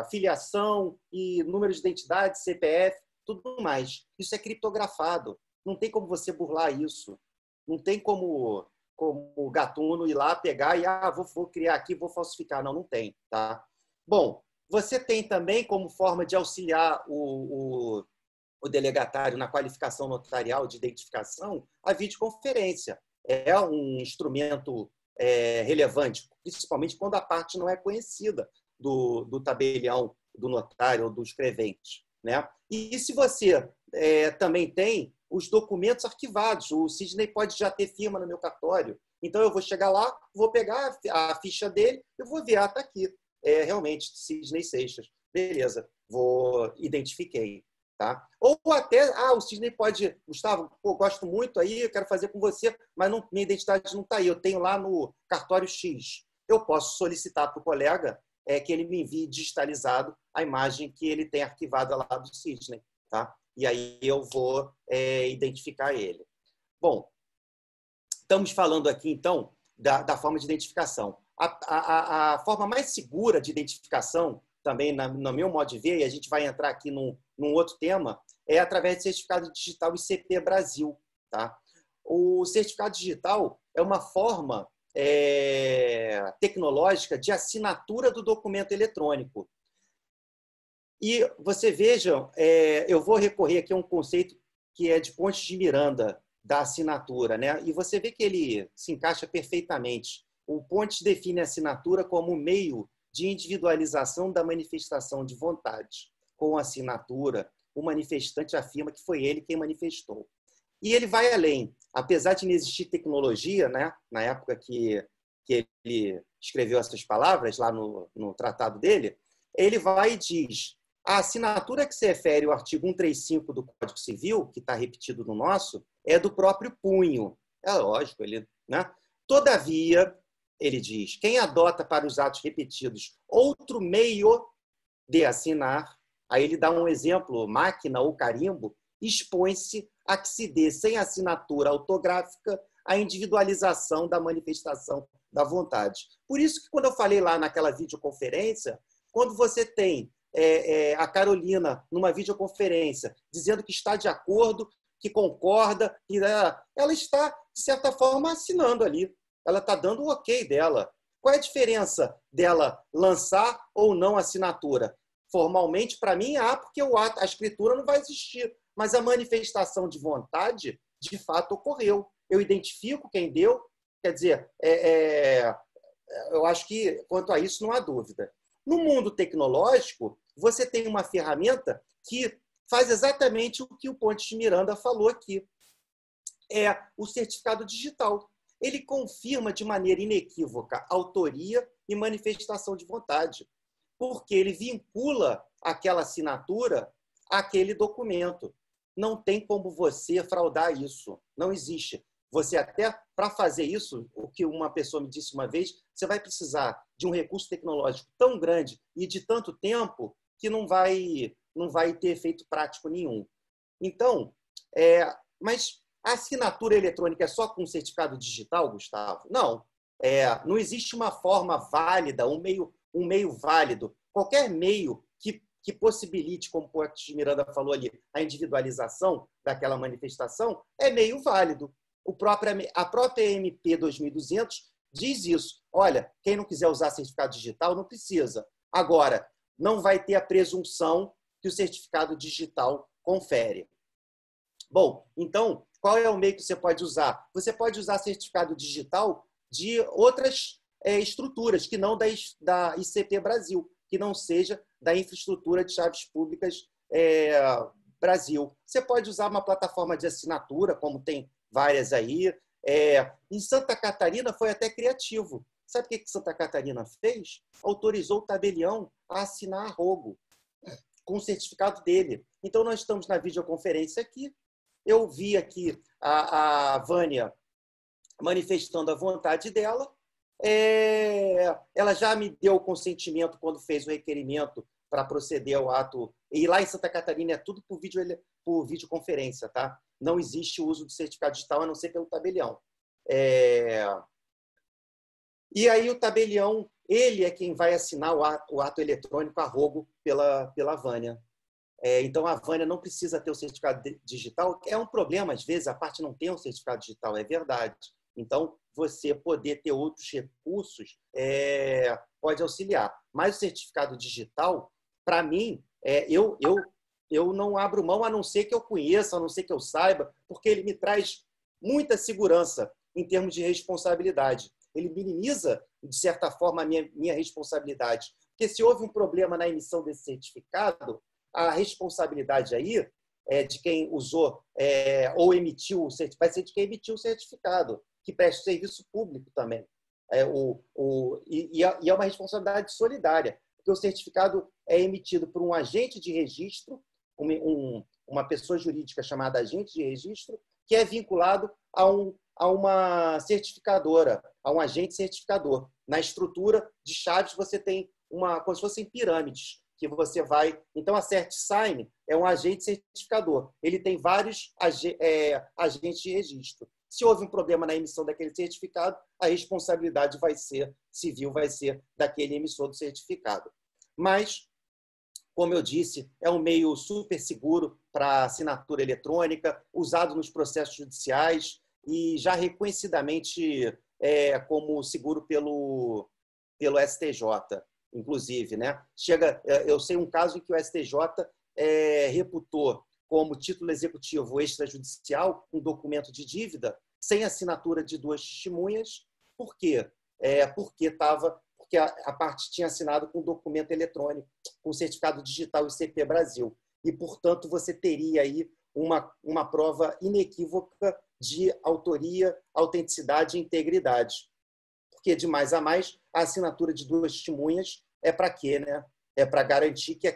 filiação e número de identidade, CPF, tudo mais. Isso é criptografado. Não tem como você burlar isso. Não tem como como gatuno ir lá pegar e vou criar aqui, vou falsificar. Não, não tem. Tá? Bom, você tem também como forma de auxiliar o delegatário na qualificação notarial de identificação a videoconferência. É um instrumento relevante, principalmente quando a parte não é conhecida do tabelião, do notário ou do escrevente. Né? E se você também tem os documentos arquivados, o Sidney pode já ter firma no meu cartório, então eu vou chegar lá, vou pegar a ficha dele e vou ver, está aqui, realmente, Sidney Seixas. Beleza, identifiquei. Tá? Ou até, o Sidney pode, Gustavo, gosto muito aí, eu quero fazer com você, mas minha identidade não está aí, eu tenho lá no cartório X. Eu posso solicitar para o colega que ele me envie digitalizado a imagem que ele tem arquivada lá do Sidney. Tá? E aí eu vou identificar ele. Bom, estamos falando aqui, então, da forma de identificação. A forma mais segura de identificação, também, no meu modo de ver, e a gente vai entrar aqui num outro tema, é através do certificado digital ICP Brasil. Tá? O certificado digital é uma forma tecnológica de assinatura do documento eletrônico. E você veja, eu vou recorrer aqui a um conceito que é de Pontes de Miranda, da assinatura, né? E você vê que ele se encaixa perfeitamente. O Pontes define a assinatura como meio de individualização da manifestação de vontade. Com a assinatura, o manifestante afirma que foi ele quem manifestou. E ele vai além. Apesar de não existir tecnologia, né, na época que ele escreveu essas palavras, lá no tratado dele, ele vai e diz: a assinatura que se refere ao artigo 135 do Código Civil, que está repetido no nosso, é do próprio punho. É lógico, né? Todavia, ele diz, quem adota para os atos repetidos outro meio de assinar, aí ele dá um exemplo, máquina ou carimbo, expõe-se a que se dê sem assinatura autográfica a individualização da manifestação da vontade. Por isso que quando eu falei lá naquela videoconferência, quando você tem a Carolina numa videoconferência dizendo que está de acordo, que concorda, que ela está, de certa forma, assinando ali. Ela está dando o ok dela. Qual é a diferença dela lançar ou não a assinatura? Formalmente, para mim, porque a escritura não vai existir, mas a manifestação de vontade, de fato, ocorreu. Eu identifico quem deu, quer dizer, eu acho que, quanto a isso, não há dúvida. No mundo tecnológico, você tem uma ferramenta que faz exatamente o que o Pontes de Miranda falou aqui. É o certificado digital. Ele confirma de maneira inequívoca autoria e manifestação de vontade, porque ele vincula aquela assinatura àquele documento. Não tem como você fraudar isso. Não existe. Você até, para fazer isso, o que uma pessoa me disse uma vez, você vai precisar de um recurso tecnológico tão grande e de tanto tempo que não vai ter efeito prático nenhum. Então, mas a assinatura eletrônica é só com certificado digital, Gustavo? Não. Não existe uma forma válida, um meio válido. Qualquer meio que possibilite, como o Pontes de Miranda falou ali, a individualização daquela manifestação é meio válido. A própria MP 2200 diz isso. Olha, quem não quiser usar certificado digital não precisa. Agora, não vai ter a presunção que o certificado digital confere. Bom, então, qual é o meio que você pode usar? Você pode usar certificado digital de outras estruturas, que não da ICP Brasil, que não seja da infraestrutura de chaves públicas Brasil. Você pode usar uma plataforma de assinatura, como tem várias aí. Em Santa Catarina foi até criativo. Sabe o que Santa Catarina fez? Autorizou o tabelião a assinar a rogo, com o certificado dele. Então, nós estamos na videoconferência aqui. Eu vi aqui a Vânia manifestando a vontade dela. Ela já me deu o consentimento quando fez o requerimento para proceder ao ato. E lá em Santa Catarina é tudo por videoconferência, tá? Não existe o uso do certificado digital, a não ser pelo tabelião. E aí o tabelião, ele é quem vai assinar o ato eletrônico a rogo pela Vânia. Então, a Vânia não precisa ter o certificado digital. É um problema, às vezes, a parte não tem um certificado digital, é verdade. Então, você poder ter outros recursos pode auxiliar. Mas o certificado digital, para mim, eu não abro mão, a não ser que eu conheça, a não ser que eu saiba, porque ele me traz muita segurança em termos de responsabilidade. Ele minimiza, de certa forma, a minha responsabilidade. Porque se houve um problema na emissão desse certificado, a responsabilidade aí de quem usou ou emitiu o certificado, vai ser de quem emitiu o certificado, que presta serviço público também. E é uma responsabilidade solidária, porque o certificado é emitido por um agente de registro, uma pessoa jurídica chamada agente de registro, que é vinculado a uma certificadora, a um agente certificador. Na estrutura de chaves, você tem como se fossem pirâmides, que você vai... Então, a CertSign é um agente certificador. Ele tem vários agentes de registro. Se houve um problema na emissão daquele certificado, a responsabilidade civil vai ser daquele emissor do certificado. Mas, como eu disse, é um meio super seguro para assinatura eletrônica, usado nos processos judiciais e já reconhecidamente como seguro pelo STJ, inclusive, né? Eu sei um caso em que o STJ reputou como título executivo extrajudicial um documento de dívida sem assinatura de duas testemunhas. Por quê? Porque a parte tinha assinado com documento eletrônico, com certificado digital ICP Brasil. E, portanto, você teria aí uma prova inequívoca de autoria, autenticidade e integridade. Porque, de mais a mais, a assinatura de duas testemunhas é para quê, né? É para garantir que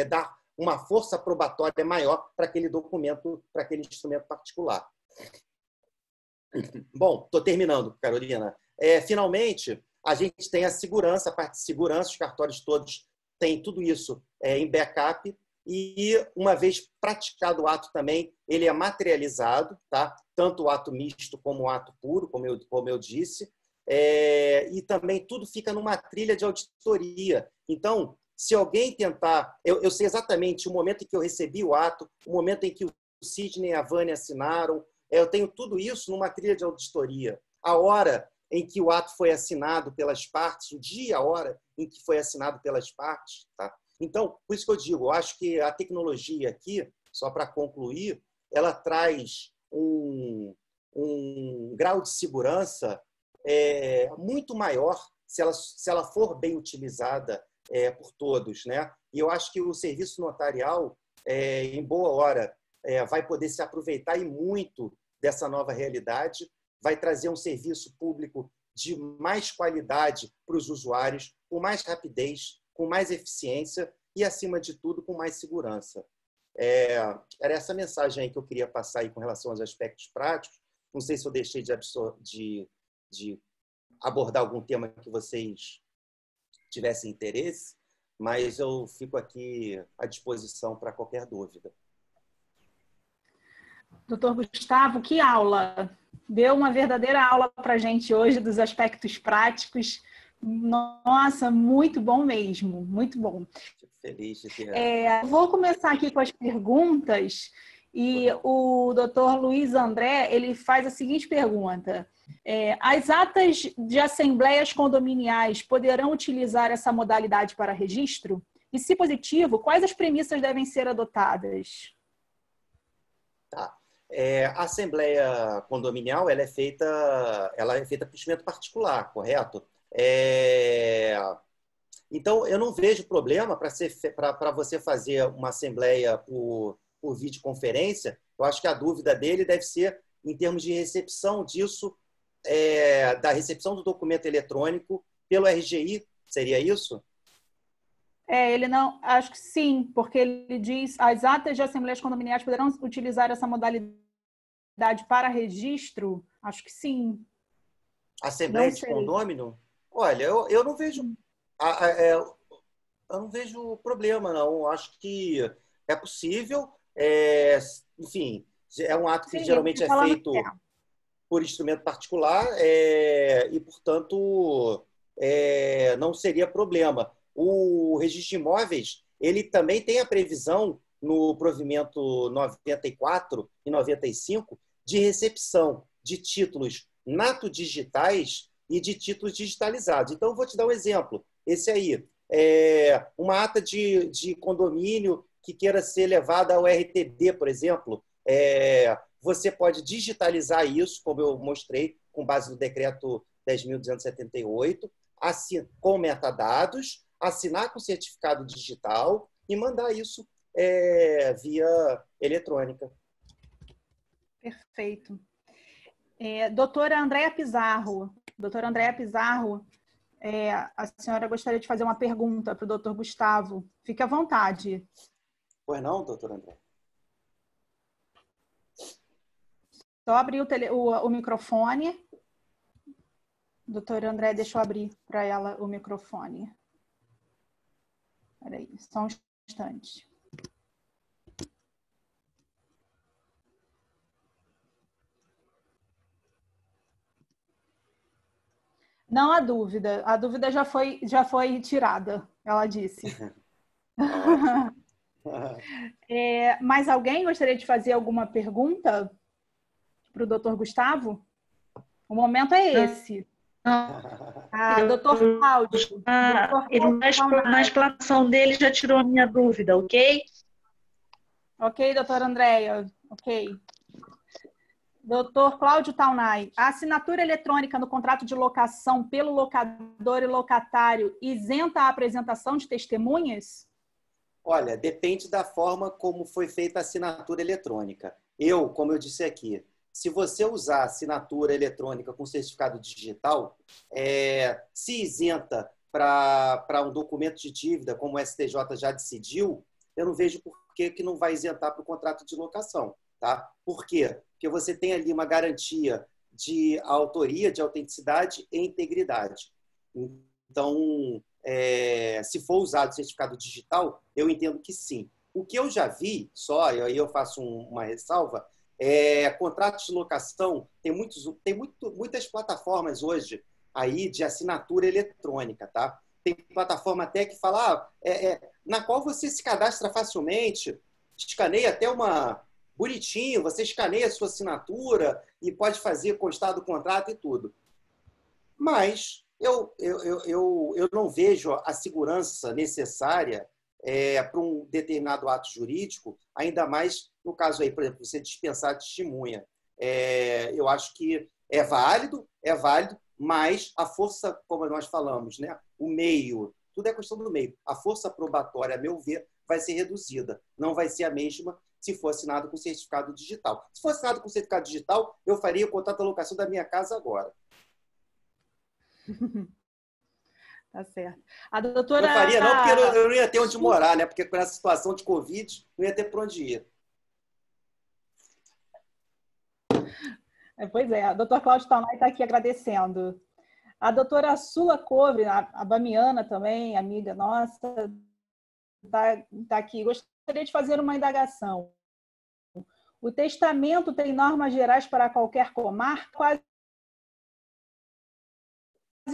dar uma força probatória maior para aquele documento, para aquele instrumento particular. Bom, estou terminando, Carolina. Finalmente, a gente tem a segurança, a parte de segurança, os cartórios todos têm tudo isso em backup, e uma vez praticado o ato também, ele é materializado, tá? Tanto o ato misto como o ato puro, como eu disse, e também tudo fica numa trilha de auditoria. Então, se alguém tentar... Eu sei exatamente o momento em que eu recebi o ato, o momento em que o Sidney e a Vânia assinaram, eu tenho tudo isso numa trilha de auditoria. A hora em que o ato foi assinado pelas partes, o dia, a hora em que foi assinado pelas partes. Tá? Então, por isso que eu digo, eu acho que a tecnologia aqui, só para concluir, ela traz um grau de segurança muito maior se ela for bem utilizada por todos, né? E eu acho que o serviço notarial, em boa hora, vai poder se aproveitar e muito dessa nova realidade, vai trazer um serviço público de mais qualidade para os usuários, com mais rapidez, com mais eficiência e, acima de tudo, com mais segurança. Era essa mensagem aí que eu queria passar aí com relação aos aspectos práticos. Não sei se eu deixei de abordar algum tema que vocês tivessem interesse, mas eu fico aqui à disposição para qualquer dúvida. Doutor Gustavo, que aula! Deu uma verdadeira aula para a gente hoje dos aspectos práticos. Nossa, muito bom mesmo, muito bom. Fico feliz de ter... Vou começar aqui com as perguntas e o doutor Luiz André, ele faz a seguinte pergunta. As atas de assembleias condominiais poderão utilizar essa modalidade para registro? E, se positivo, quais as premissas devem ser adotadas? Tá. A assembleia condominial ela é feita por instrumento particular, correto? Então, eu não vejo problema para você fazer uma assembleia por videoconferência. Eu acho que a dúvida dele deve ser em termos de recepção disso, da recepção do documento eletrônico pelo RGI, seria isso? Ele não, acho que sim, porque ele diz as atas de assembleias condominiais poderão utilizar essa modalidade para registro? Acho que sim. Assembleia de condômino? Olha, eu não vejo eu não vejo problema, não. Acho que é possível. Enfim, é um ato que sim, geralmente é feito por instrumento particular e, portanto, não seria problema. O registro de imóveis, ele também tem a previsão no provimento 94 e 95 de recepção. de títulos nato digitais e de títulos digitalizados. Então, eu vou te dar um exemplo. Esse aí, uma ata de condomínio que queira ser levada ao RTD, por exemplo, você pode digitalizar isso, como eu mostrei, com base no decreto 10.278, com metadados, assinar com certificado digital e mandar isso via eletrônica. Perfeito. Doutora Andréa Pizarro. Doutora Andréa Pizarro, a senhora gostaria de fazer uma pergunta para o doutor Gustavo. Fique à vontade. Pois não, doutora Andréa? Só abrir o microfone. Doutora André, deixa eu abrir para ela o microfone. Espera aí, só um instante. Não há dúvida. A dúvida já foi tirada, ela disse. Mais alguém gostaria de fazer alguma pergunta para o doutor Gustavo? O momento é esse. Doutor Cláudio. Na explanação dele já tirou a minha dúvida, ok? Ok, doutora Andréia. Ok. Doutor Cláudio Taunay, a assinatura eletrônica no contrato de locação pelo locador e locatário isenta a apresentação de testemunhas? Olha, depende da forma como foi feita a assinatura eletrônica. Como eu disse aqui, se você usar assinatura eletrônica com certificado digital, se isenta para um documento de dívida, como o STJ já decidiu, eu não vejo por que não vai isentar para o contrato de locação. Tá? Por quê? Porque você tem ali uma garantia de autoria, de autenticidade e integridade. Então, se for usado o certificado digital, eu entendo que sim. O que eu já vi, e aí eu faço uma ressalva, contratos de locação, tem muitas plataformas hoje aí de assinatura eletrônica, tá? Tem plataforma até que fala, na qual você se cadastra facilmente, escaneia até bonitinho, você escaneia a sua assinatura e pode fazer constar do contrato e tudo. Mas eu não vejo a segurança necessária para um determinado ato jurídico, ainda mais no caso aí, por exemplo, você dispensar a testemunha. Eu acho que é válido, mas a força, como nós falamos, né? O meio, tudo é questão do meio. A força probatória, a meu ver, vai ser reduzida. Não vai ser a mesma se for assinado com certificado digital. Se for assinado com certificado digital, eu faria o contrato de locação da minha casa agora. Tá certo. A doutora... Não faria não, porque eu não ia ter onde morar, né? Porque com essa situação de Covid, não ia ter para onde ir. Pois é, a doutora Cláudia Taunay está aqui agradecendo. A doutora Sula Cobre, a bamiana também, amiga nossa, está aqui. Gostaria de fazer uma indagação. O testamento tem normas gerais para qualquer comarca? Quase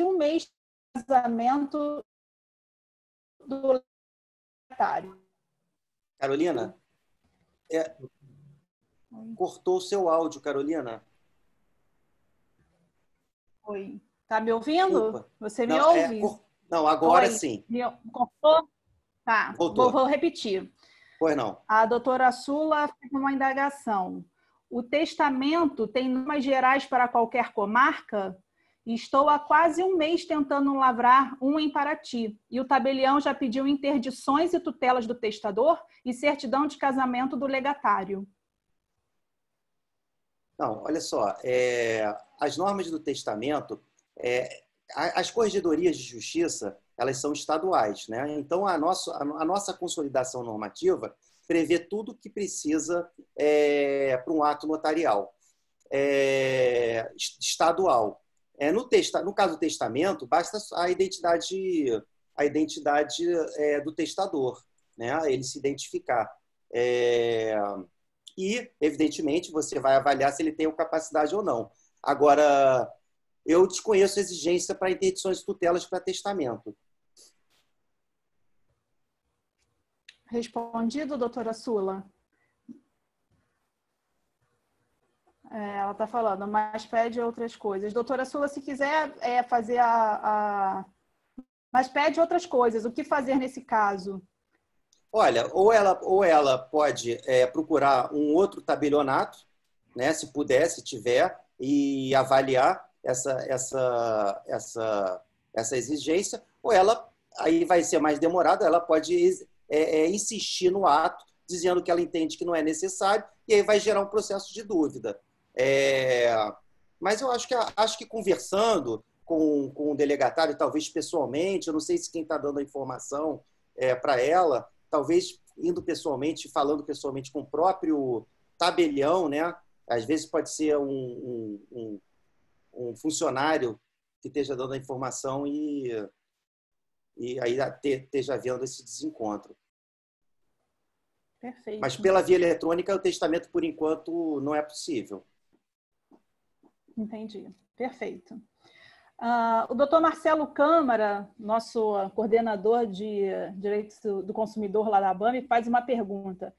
um mês de casamento do legatário. Carolina, cortou o seu áudio, Carolina. Oi. Tá me ouvindo? Desculpa. Você me ouve? Não, agora Oi. sim. Cortou? Tá, voltou. Vou repetir. Pois não. A doutora Sula fez uma indagação. O testamento tem normas gerais para qualquer comarca? Estou há quase um mês tentando lavrar um em Paraty. E o tabelião já pediu interdições e tutelas do testador e certidão de casamento do legatário. Não, olha só. As normas do testamento, as corregedorias de justiça, elas são estaduais, né? Então, a nossa consolidação normativa prevê tudo que precisa para um ato notarial estadual. No caso do testamento, basta a identidade do testador, né? Ele se identificar. E, evidentemente, você vai avaliar se ele tem capacidade ou não. Agora, eu desconheço a exigência para interdições e tutelas para testamento. Respondido, doutora Sula? Ela está falando, mas pede outras coisas. Doutora Sula, se quiser fazer mas pede outras coisas. O que fazer nesse caso? Olha, ou ela pode procurar um outro tabelionato, né, se puder, se tiver, e avaliar essa exigência, ou ela, aí vai ser mais demorado, ela pode insistir no ato, dizendo que ela entende que não é necessário, e aí vai gerar um processo de dúvida. Mas eu acho que conversando com o delegatário, talvez pessoalmente, eu não sei se quem está dando a informação para ela, talvez indo pessoalmente, falando pessoalmente com o próprio tabelião, né? Às vezes pode ser um funcionário que esteja dando a informação e aí esteja havendo esse desencontro. Perfeito. Mas pela via eletrônica, o testamento, por enquanto, não é possível. Entendi. Perfeito. O doutor Marcelo Câmara, nosso coordenador de Direitos do Consumidor lá da ABAME, faz uma pergunta.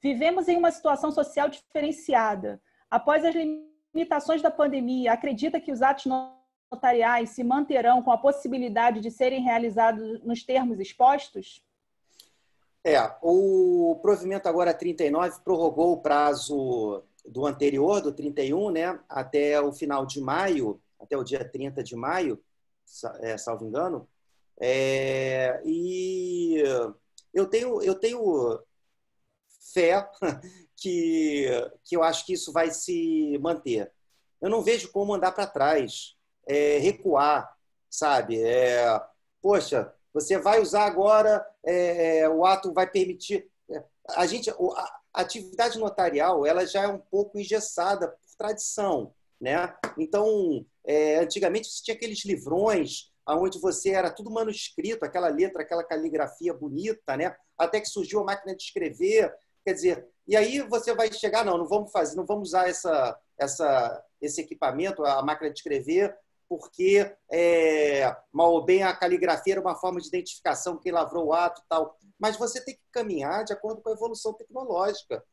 Vivemos em uma situação social diferenciada. Após as limitações da pandemia, acredita que os atos notariais se manterão com a possibilidade de serem realizados nos termos expostos? O provimento agora 39 prorrogou o prazo do anterior, do 31, né, até o final de maio, até o dia 30 de maio, salvo engano. E eu tenho fé que eu acho que isso vai se manter. Eu não vejo como andar para trás, recuar, sabe? Poxa, você vai usar agora, o ato vai permitir... A atividade notarial ela já é um pouco engessada por tradição, né? Então, antigamente você tinha aqueles livrões onde você era tudo manuscrito, aquela letra, aquela caligrafia bonita, né? Até que surgiu a máquina de escrever, quer dizer, e aí você vai chegar, não vamos fazer, não vamos usar esse equipamento, a máquina de escrever, porque mal ou bem a caligrafia era uma forma de identificação, quem lavrou o ato e tal. Mas você tem que caminhar de acordo com a evolução tecnológica.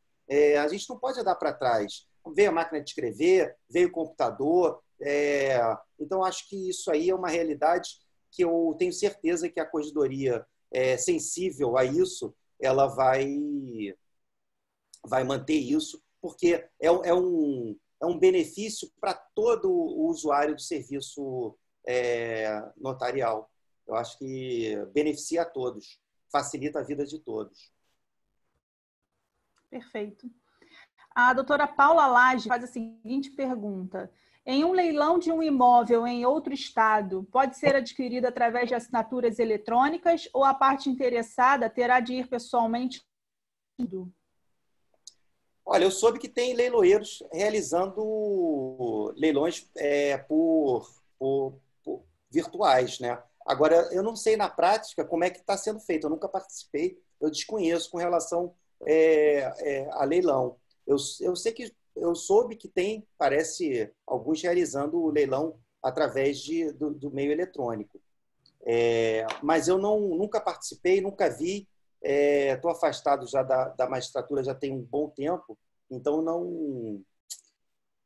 A gente não pode andar para trás. Veio a máquina de escrever, veio o computador. Então, acho que isso aí é uma realidade que eu tenho certeza que a Corregedoria sensível a isso, ela vai manter isso, porque é um benefício para todo o usuário do serviço notarial. Eu acho que beneficia a todos, facilita a vida de todos. Perfeito. A doutora Paula Lage faz a seguinte pergunta. Em um leilão de um imóvel em outro estado, pode ser adquirido através de assinaturas eletrônicas ou a parte interessada terá de ir pessoalmente? Olha, eu soube que tem leiloeiros realizando leilões por virtuais, né? Agora, eu não sei na prática como é que está sendo feito. Eu nunca participei, eu desconheço com relação a leilão. Eu soube que tem, parece, alguns realizando o leilão através do meio eletrônico. Mas eu nunca participei, nunca vi. Estou afastado já da magistratura já tem um bom tempo, então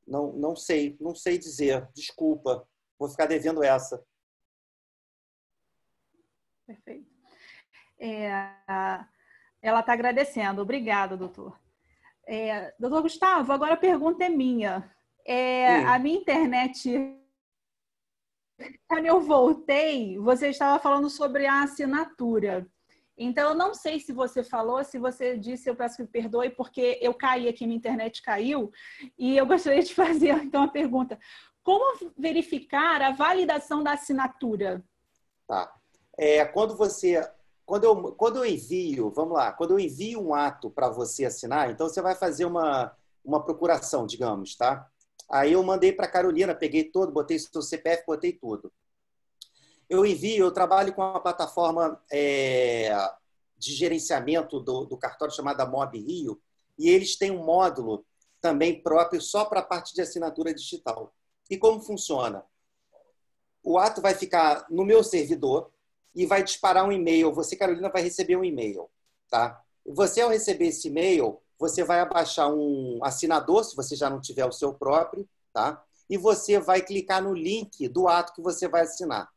não sei dizer. Desculpa, vou ficar devendo essa. Perfeito. Ela está agradecendo. Obrigada, doutor. Doutor Gustavo, agora a pergunta é minha. A minha internet, quando eu voltei, você estava falando sobre a assinatura. Então, eu não sei se você falou, se você disse, eu peço que me perdoe, porque eu caí aqui, minha internet caiu, e eu gostaria de fazer, então, a pergunta. Como verificar a validação da assinatura? Tá. Quando eu envio, vamos lá, quando eu envio um ato para você assinar, então você vai fazer uma procuração, digamos, tá? Aí eu mandei para a Carolina, peguei todo, botei seu CPF, botei tudo. Eu trabalho com uma plataforma de gerenciamento do cartório chamada Mob Rio, e eles têm um módulo também próprio só para a parte de assinatura digital. E como funciona? O ato vai ficar no meu servidor e vai disparar um e-mail. Você, Carolina, vai receber um e-mail. Tá? Você, ao receber esse e-mail, você vai abaixar um assinador, se você já não tiver o seu próprio, tá? E você vai clicar no link do ato que você vai assinar.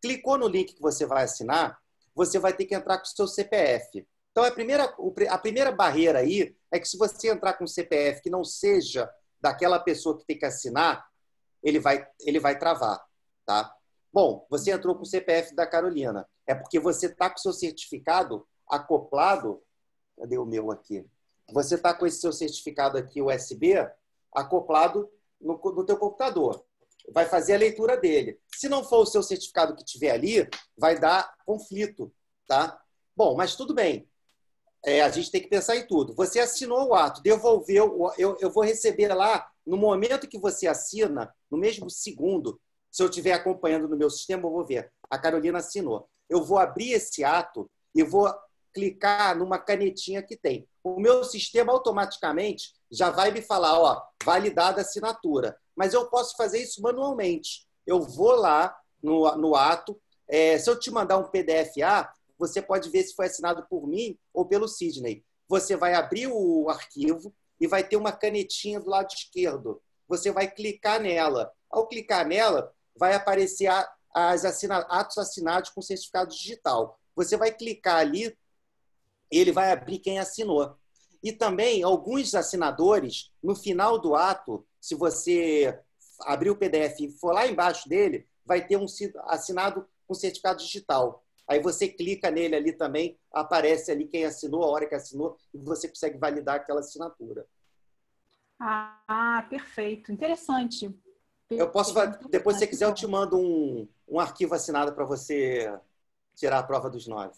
Clicou no link que você vai assinar, você vai ter que entrar com o seu CPF. Então, a primeira barreira aí é que se você entrar com um CPF que não seja daquela pessoa que tem que assinar, ele vai travar, tá? Bom, você entrou com o CPF da Carolina. É porque você está com o seu certificado acoplado. Cadê o meu aqui? Você está com esse seu certificado aqui, USB, acoplado no teu computador. Vai fazer a leitura dele. Se não for o seu certificado que tiver ali, vai dar conflito, tá? Bom, mas tudo bem. A gente tem que pensar em tudo. Você assinou o ato, devolveu, eu vou receber lá, no momento que você assina, no mesmo segundo, se eu estiver acompanhando no meu sistema, eu vou ver. A Carolina assinou. Eu vou abrir esse ato e vou clicar numa canetinha que tem. O meu sistema automaticamente já vai me falar, ó, validada a assinatura. Mas eu posso fazer isso manualmente. Eu vou lá no ato. Se eu te mandar um PDF-A, você pode ver se foi assinado por mim ou pelo Sidney. Você vai abrir o arquivo e vai ter uma canetinha do lado esquerdo. Você vai clicar nela. Ao clicar nela, vai aparecer atos assinados com certificado digital. Você vai clicar ali e ele vai abrir quem assinou. E também, alguns assinadores, no final do ato, se você abrir o PDF e for lá embaixo dele, vai ter um assinado com certificado digital. Aí você clica nele ali também, aparece ali quem assinou, a hora que assinou, e você consegue validar aquela assinatura. Ah, perfeito. Interessante. Eu posso, depois, se você quiser, eu te mando um arquivo assinado para você tirar a prova dos 9.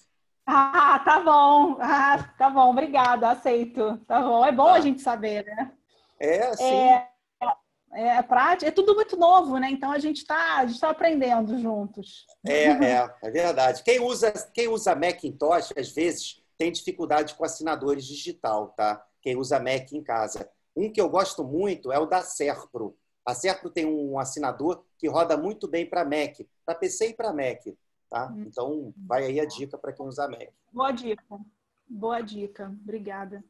Ah, tá bom. Ah, tá bom. Obrigada. Aceito. Tá bom. É bom a gente saber, né? Sim. É prático. É tudo muito novo, né? Então a gente tá aprendendo juntos. É verdade. Quem usa Macintosh, às vezes, tem dificuldade com assinadores digital, tá? Quem usa Mac em casa. Um que eu gosto muito é o da Serpro. A Serpro tem um assinador que roda muito bem para Mac, para PC e para Mac, tá? Então, vai aí a dica para quem usa Mac. Boa dica. Boa dica. Obrigada.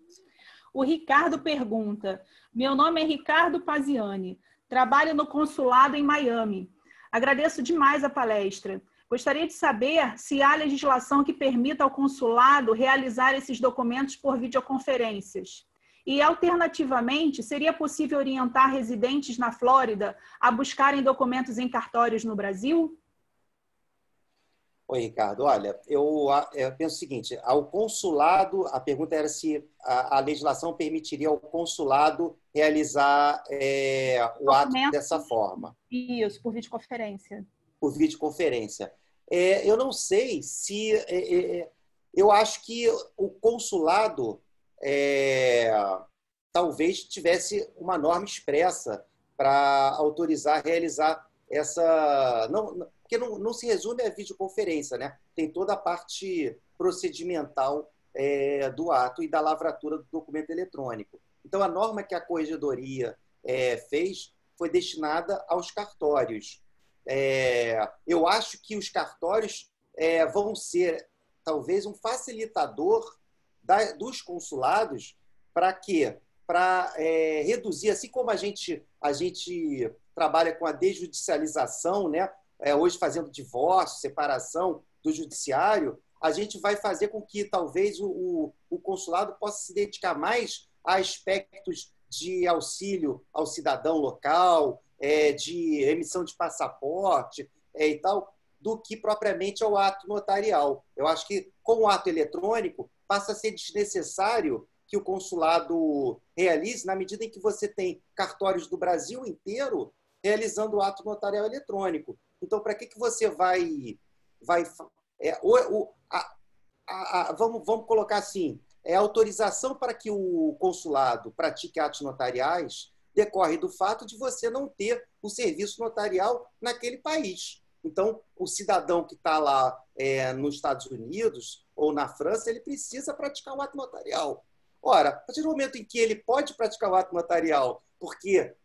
O Ricardo pergunta: meu nome é Ricardo Paziani, trabalho no consulado em Miami. Agradeço demais a palestra. Gostaria de saber se há legislação que permita ao consulado realizar esses documentos por videoconferências. E, alternativamente, seria possível orientar residentes na Flórida a buscarem documentos em cartórios no Brasil? Oi, Ricardo. Olha, eu penso o seguinte, ao consulado, a pergunta era se a legislação permitiria ao consulado realizar o ato dessa forma. Isso, por videoconferência. Por videoconferência. Eu não sei se... eu acho que o consulado talvez tivesse uma norma expressa para autorizar, realizar essa... Porque não se resume a videoconferência, né? Tem toda a parte procedimental do ato e da lavratura do documento eletrônico. Então, a norma que a Corregedoria fez foi destinada aos cartórios. Eu acho que os cartórios vão ser, talvez, um facilitador dos consulados para quê? Para reduzir, assim como a gente trabalha com a desjudicialização, né? Hoje fazendo divórcio, separação do judiciário, a gente vai fazer com que talvez o consulado possa se dedicar mais a aspectos de auxílio ao cidadão local, de emissão de passaporte e tal, do que propriamente ao ato notarial. Eu acho que com o ato eletrônico passa a ser desnecessário que o consulado realize, na medida em que você tem cartórios do Brasil inteiro realizando o ato notarial eletrônico. Então, para que você vai vamos colocar assim, a autorização para que o consulado pratique atos notariais decorre do fato de você não ter o serviço notarial naquele país. Então, o cidadão que está lá nos Estados Unidos ou na França, ele precisa praticar o ato notarial. Ora, a partir do momento em que ele pode praticar o ato notarial, porque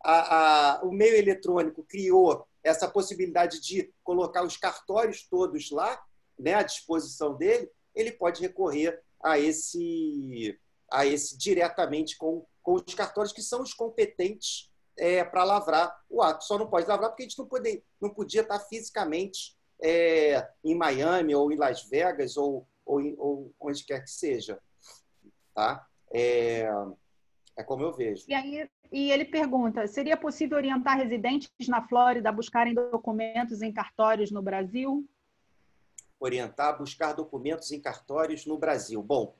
o meio eletrônico criou essa possibilidade de colocar os cartórios todos lá, né, à disposição dele, ele pode recorrer a esse a esse diretamente com os cartórios, que são os competentes para lavrar o ato. Só não pode lavrar porque a gente não podia estar fisicamente em Miami ou em Las Vegas ou onde quer que seja. Tá? É como eu vejo. E ele pergunta, seria possível orientar residentes na Flórida a buscarem documentos em cartórios no Brasil? Orientar a buscar documentos em cartórios no Brasil. Bom,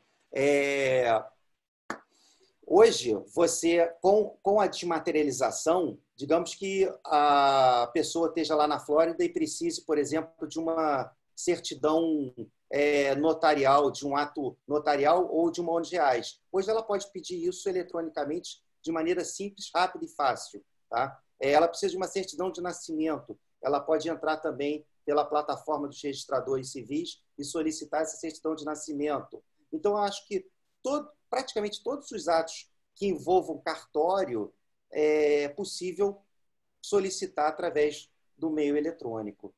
hoje, você, com a desmaterialização, digamos que a pessoa esteja lá na Flórida e precise, por exemplo, de uma certidão notarial, de um ato notarial ou de uma ONS reais. Hoje ela pode pedir isso eletronicamente de maneira simples, rápida e fácil. Tá? Ela precisa de uma certidão de nascimento. Ela pode entrar também pela plataforma dos registradores civis e solicitar essa certidão de nascimento. Então, eu acho que praticamente todos os atos que envolvam cartório é possível solicitar através do meio eletrônico.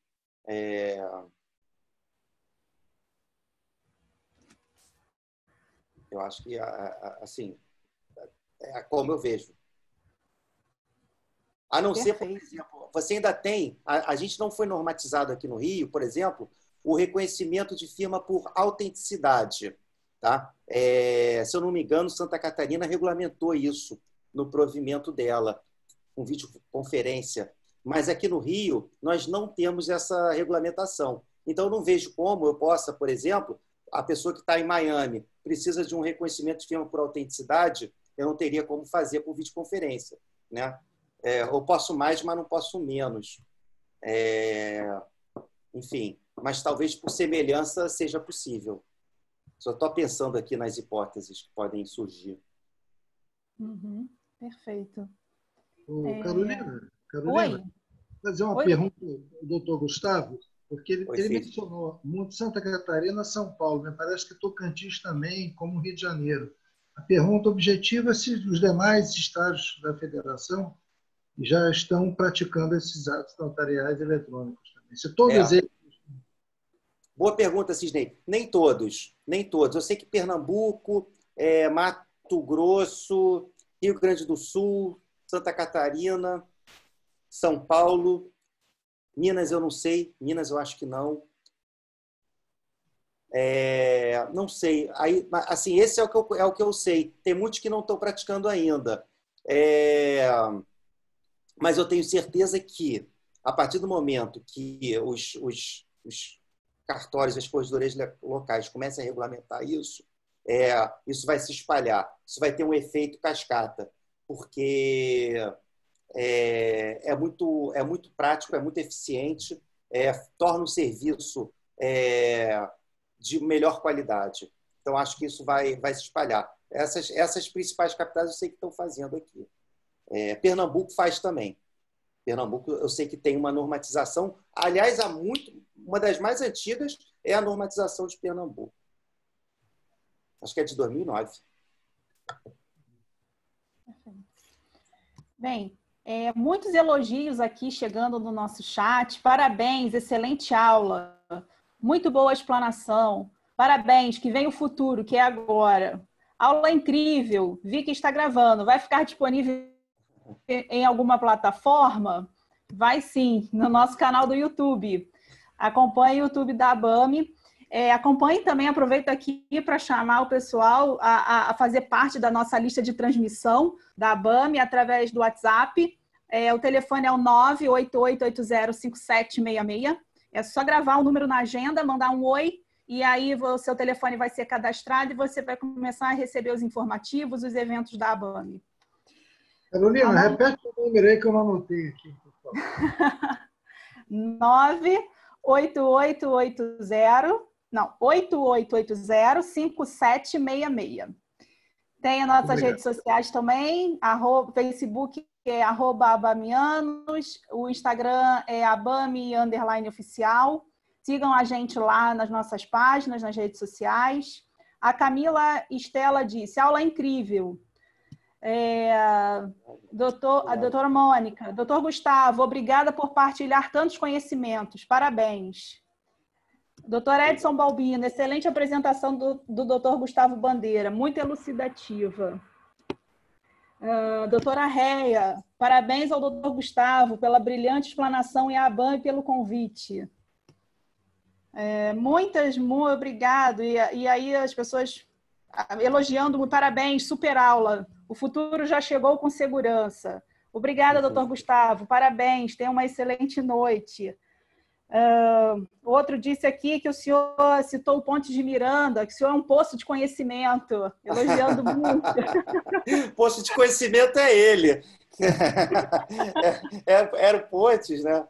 Eu acho que, assim, é como eu vejo. A não ser, por exemplo, você ainda tem... A gente não foi normatizado aqui no Rio, por exemplo, o reconhecimento de firma por autenticidade. Tá? Se eu não me engano, Santa Catarina regulamentou isso no provimento dela, com videoconferência. Mas aqui no Rio, nós não temos essa regulamentação. Então, eu não vejo como eu possa, por exemplo, a pessoa que está em Miami precisa de um reconhecimento de firma por autenticidade, eu não teria como fazer por videoconferência. Né? Eu posso mais, mas não posso menos. Enfim, mas talvez por semelhança seja possível. Só estou pensando aqui nas hipóteses que podem surgir. Uhum, perfeito. Carolina, Oi. fazer uma pergunta ao doutor Gustavo, porque ele mencionou muito Santa Catarina, São Paulo, me parece que Tocantins também, como Rio de Janeiro. A pergunta objetiva é se os demais estados da federação já estão praticando esses atos notariais eletrônicos também. Se todos eles... Boa pergunta, Cisnei. Nem todos. Nem todos. Eu sei que Pernambuco, Mato Grosso, Rio Grande do Sul, Santa Catarina, São Paulo, Minas eu não sei. Minas eu acho que não. Não sei. Aí, assim, esse é o que eu sei. Tem muitos que não estão praticando ainda. Mas eu tenho certeza que, a partir do momento que os cartórios, as corregedorias locais comecem a regulamentar isso, isso vai se espalhar. Isso vai ter um efeito cascata, porque é muito prático, é muito eficiente, torna o serviço de melhor qualidade. Então, acho que isso vai se espalhar. Essas principais capitais eu sei que estão fazendo aqui. Pernambuco faz também. Pernambuco, eu sei que tem uma normatização. Aliás, uma das mais antigas é a normatização de Pernambuco. Acho que é de 2009. Bem, muitos elogios aqui chegando no nosso chat. Parabéns, excelente aula. Muito boa explanação. Parabéns, que vem o futuro, que é agora. Aula incrível. Vi que está gravando. Vai ficar disponível em alguma plataforma? Vai sim, no nosso canal do YouTube. Acompanhe o YouTube da ABAME. Acompanhe também, aproveito aqui para chamar o pessoal a fazer parte da nossa lista de transmissão da ABAME através do WhatsApp. O telefone é o 988805766. É só gravar o número na agenda, mandar um oi, e aí o seu telefone vai ser cadastrado e você vai começar a receber os informativos, os eventos da ABAME. Carolina, repete o número aí que eu não anotei aqui, por favor. 8880-5766. Tem as nossas redes sociais também, Facebook é @abamianos, o Instagram é abami_oficial. Sigam a gente lá nas nossas páginas, nas redes sociais. A Camila Estela disse, aula incrível. A doutora Mônica, doutor Gustavo, obrigada por partilhar tantos conhecimentos, parabéns. Doutor Edson Balbino, excelente apresentação do doutor Gustavo Bandeira, muito elucidativa. Doutora Réia, parabéns ao doutor Gustavo pela brilhante explanação e à ABAN e pelo convite. Muito obrigado. E aí as pessoas elogiando, parabéns, super aula. O futuro já chegou com segurança. Obrigada, doutor Gustavo. Parabéns, tenha uma excelente noite. Outro disse aqui que o senhor citou o Ponte de Miranda, que o senhor é um poço de conhecimento, elogiando muito. Poço de conhecimento é ele. Era o Pontes, né?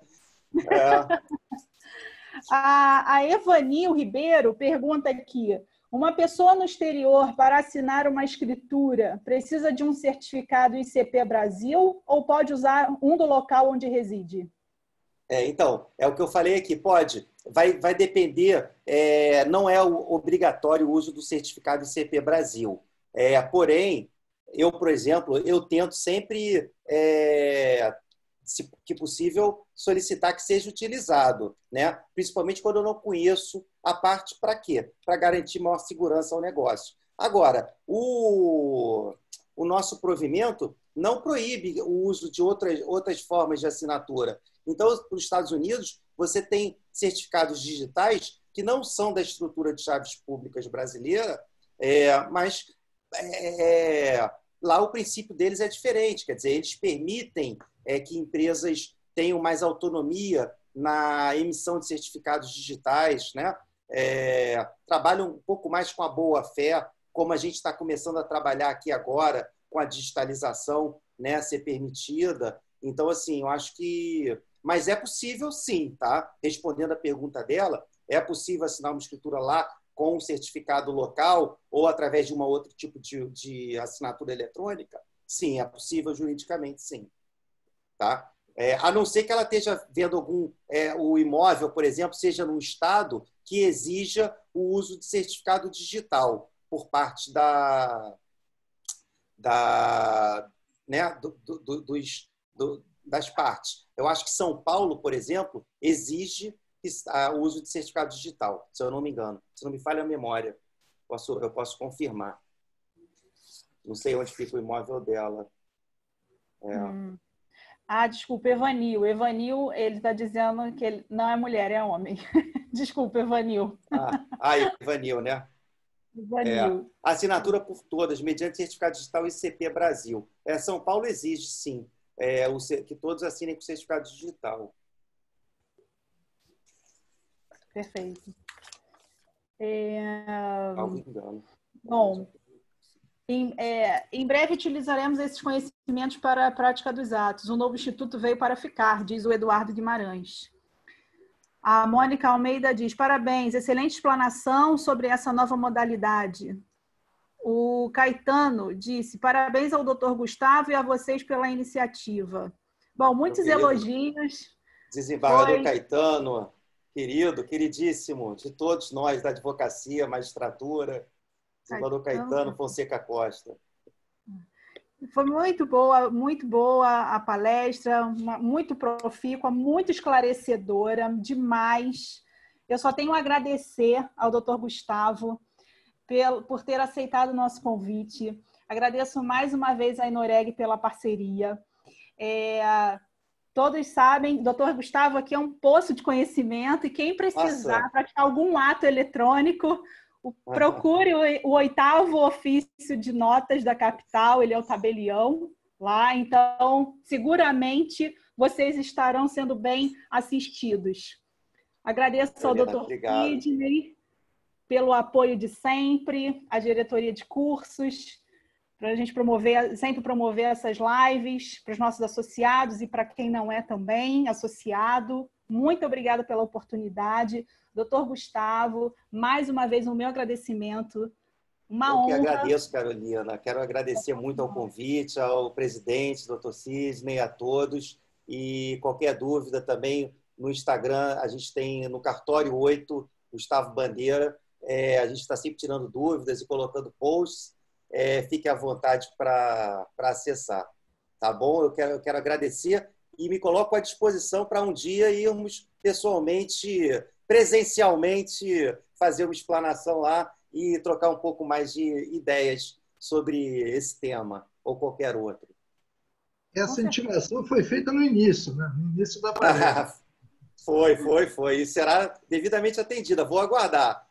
A Evanil Ribeiro pergunta aqui: uma pessoa no exterior, para assinar uma escritura, precisa de um certificado ICP Brasil ou pode usar um do local onde reside? Então, é o que eu falei aqui, pode. Vai depender, não é obrigatório o uso do certificado ICP Brasil. Porém, eu, por exemplo, eu tento sempre, se que possível, solicitar que seja utilizado, né? Principalmente quando eu não conheço a parte para quê? Para garantir maior segurança ao negócio. Agora, o nosso provimento não proíbe o uso de outras formas de assinatura. Então, nos Estados Unidos, você tem certificados digitais que não são da estrutura de chaves públicas brasileira, mas lá o princípio deles é diferente. Quer dizer, eles permitem que empresas tenham mais autonomia na emissão de certificados digitais, né? Trabalham um pouco mais com a boa-fé, como a gente está começando a trabalhar aqui agora, com a digitalização, né, ser permitida. Então, assim, eu acho que... Mas é possível, sim, tá? Respondendo a pergunta dela, é possível assinar uma escritura lá com um certificado local ou através de um outro tipo de assinatura eletrônica? Sim, é possível juridicamente, sim. Tá? A não ser que ela esteja vendo o imóvel, por exemplo, seja num estado que exija o uso de certificado digital por parte né, das partes. Eu acho que São Paulo, por exemplo, exige o uso de certificado digital, se eu não me engano. Se não me falha a memória, eu posso confirmar. Não sei onde fica o imóvel dela. Desculpa, Evanil. Evanil, ele está dizendo que ele não é mulher, é homem. Desculpa, Evanil. Evanil, né? Evanil. Assinatura por todas, mediante certificado digital ICP Brasil. São Paulo exige, sim, que todos assinem com certificado digital. Perfeito. Algo engano. Bom, em breve utilizaremos esses conhecimentos para a prática dos atos. O novo instituto veio para ficar, diz o Eduardo Guimarães. A Mônica Almeida diz: parabéns, excelente explanação sobre essa nova modalidade. O Caetano disse: parabéns ao doutor Gustavo e a vocês pela iniciativa. Bom, muitos elogios. Desembargador Caetano, querido, queridíssimo, de todos nós da advocacia, magistratura, desembargador Caetano Fonseca Costa. Foi muito boa a palestra, muito profícua, muito esclarecedora, demais. Eu só tenho a agradecer ao doutor Gustavo por ter aceitado o nosso convite. Agradeço mais uma vez a Inoreg pela parceria. Todos sabem, doutor Gustavo aqui é um poço de conhecimento e quem precisar praticar algum ato eletrônico, procure o 8º ofício de notas da capital, ele é o tabelião lá, então seguramente vocês estarão sendo bem assistidos. Agradeço ao doutor Sidney pelo apoio de sempre, a diretoria de cursos, para a gente sempre promover essas lives para os nossos associados e para quem não é também associado. Muito obrigada pela oportunidade. Doutor Gustavo, mais uma vez o meu agradecimento. Uma honra. Eu que agradeço, Carolina. Quero agradecer muito ao convite, ao presidente, doutor Sidney, a todos. E qualquer dúvida também no Instagram, a gente tem no Cartório 8, Gustavo Bandeira. A gente está sempre tirando dúvidas e colocando posts. Fique à vontade para acessar. Tá bom? Eu quero agradecer e me coloco à disposição para um dia irmos pessoalmente presencialmente fazer uma explanação lá e trocar um pouco mais de ideias sobre esse tema ou qualquer outro. Essa intimação foi feita no início, né? No início da palestra. Foi. E será devidamente atendida. Vou aguardar.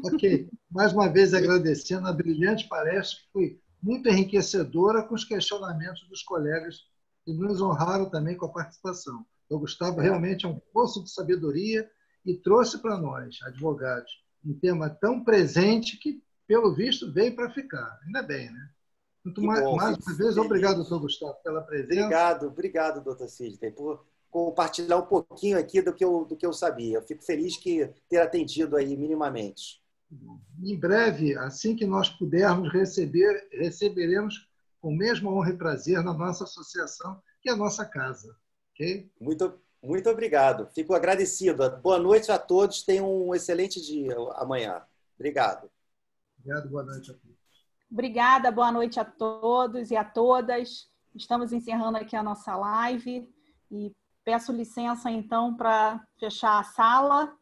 Ok. Mais uma vez agradecendo a brilhante palestra, que foi muito enriquecedora com os questionamentos dos colegas que nos honraram também com a participação. O Gustavo realmente é um poço de sabedoria e trouxe para nós, advogados, um tema tão presente que, pelo visto, veio para ficar. Ainda bem, né? Muito mais uma vez, obrigado, doutor Gustavo, pela presença. Obrigado, doutor Sidney, por compartilhar um pouquinho aqui do que eu sabia. Eu fico feliz que ter atendido aí minimamente. Em breve, assim que nós pudermos receberemos com a mesma honra e prazer na nossa associação, que é a nossa casa. Okay? Muito obrigado. Fico agradecido. Boa noite a todos. Tenham um excelente dia amanhã. Obrigado. Obrigado, boa noite a todos. Obrigada, boa noite a todos e a todas. Estamos encerrando aqui a nossa live e peço licença, então, para fechar a sala.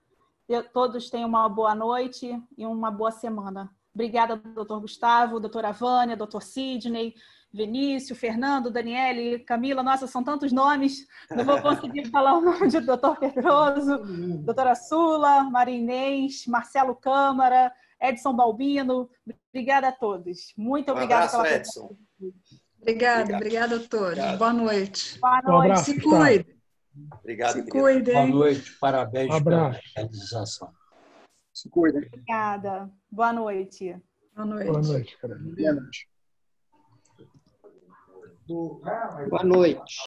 Todos tenham uma boa noite e uma boa semana. Obrigada, doutor Gustavo, doutora Vânia, doutor Sidney, Vinícius, Fernando, Daniele, Camila. Nossa, são tantos nomes. Não vou conseguir falar o nome de doutor Pedroso, doutora Sula, Maria Inês, Marcelo Câmara, Edson Balbino. Obrigada a todos. Muito obrigada pela presença. Edson. Obrigada a todos. Obrigado. Boa noite. Boa noite. Um abraço, Se cuide. Obrigado, Se querido. cuidem. Boa noite, parabéns pela Abraço. realização. Se cuida. Obrigada. Boa noite. Boa noite. Boa noite, cara. Boa noite. Boa noite.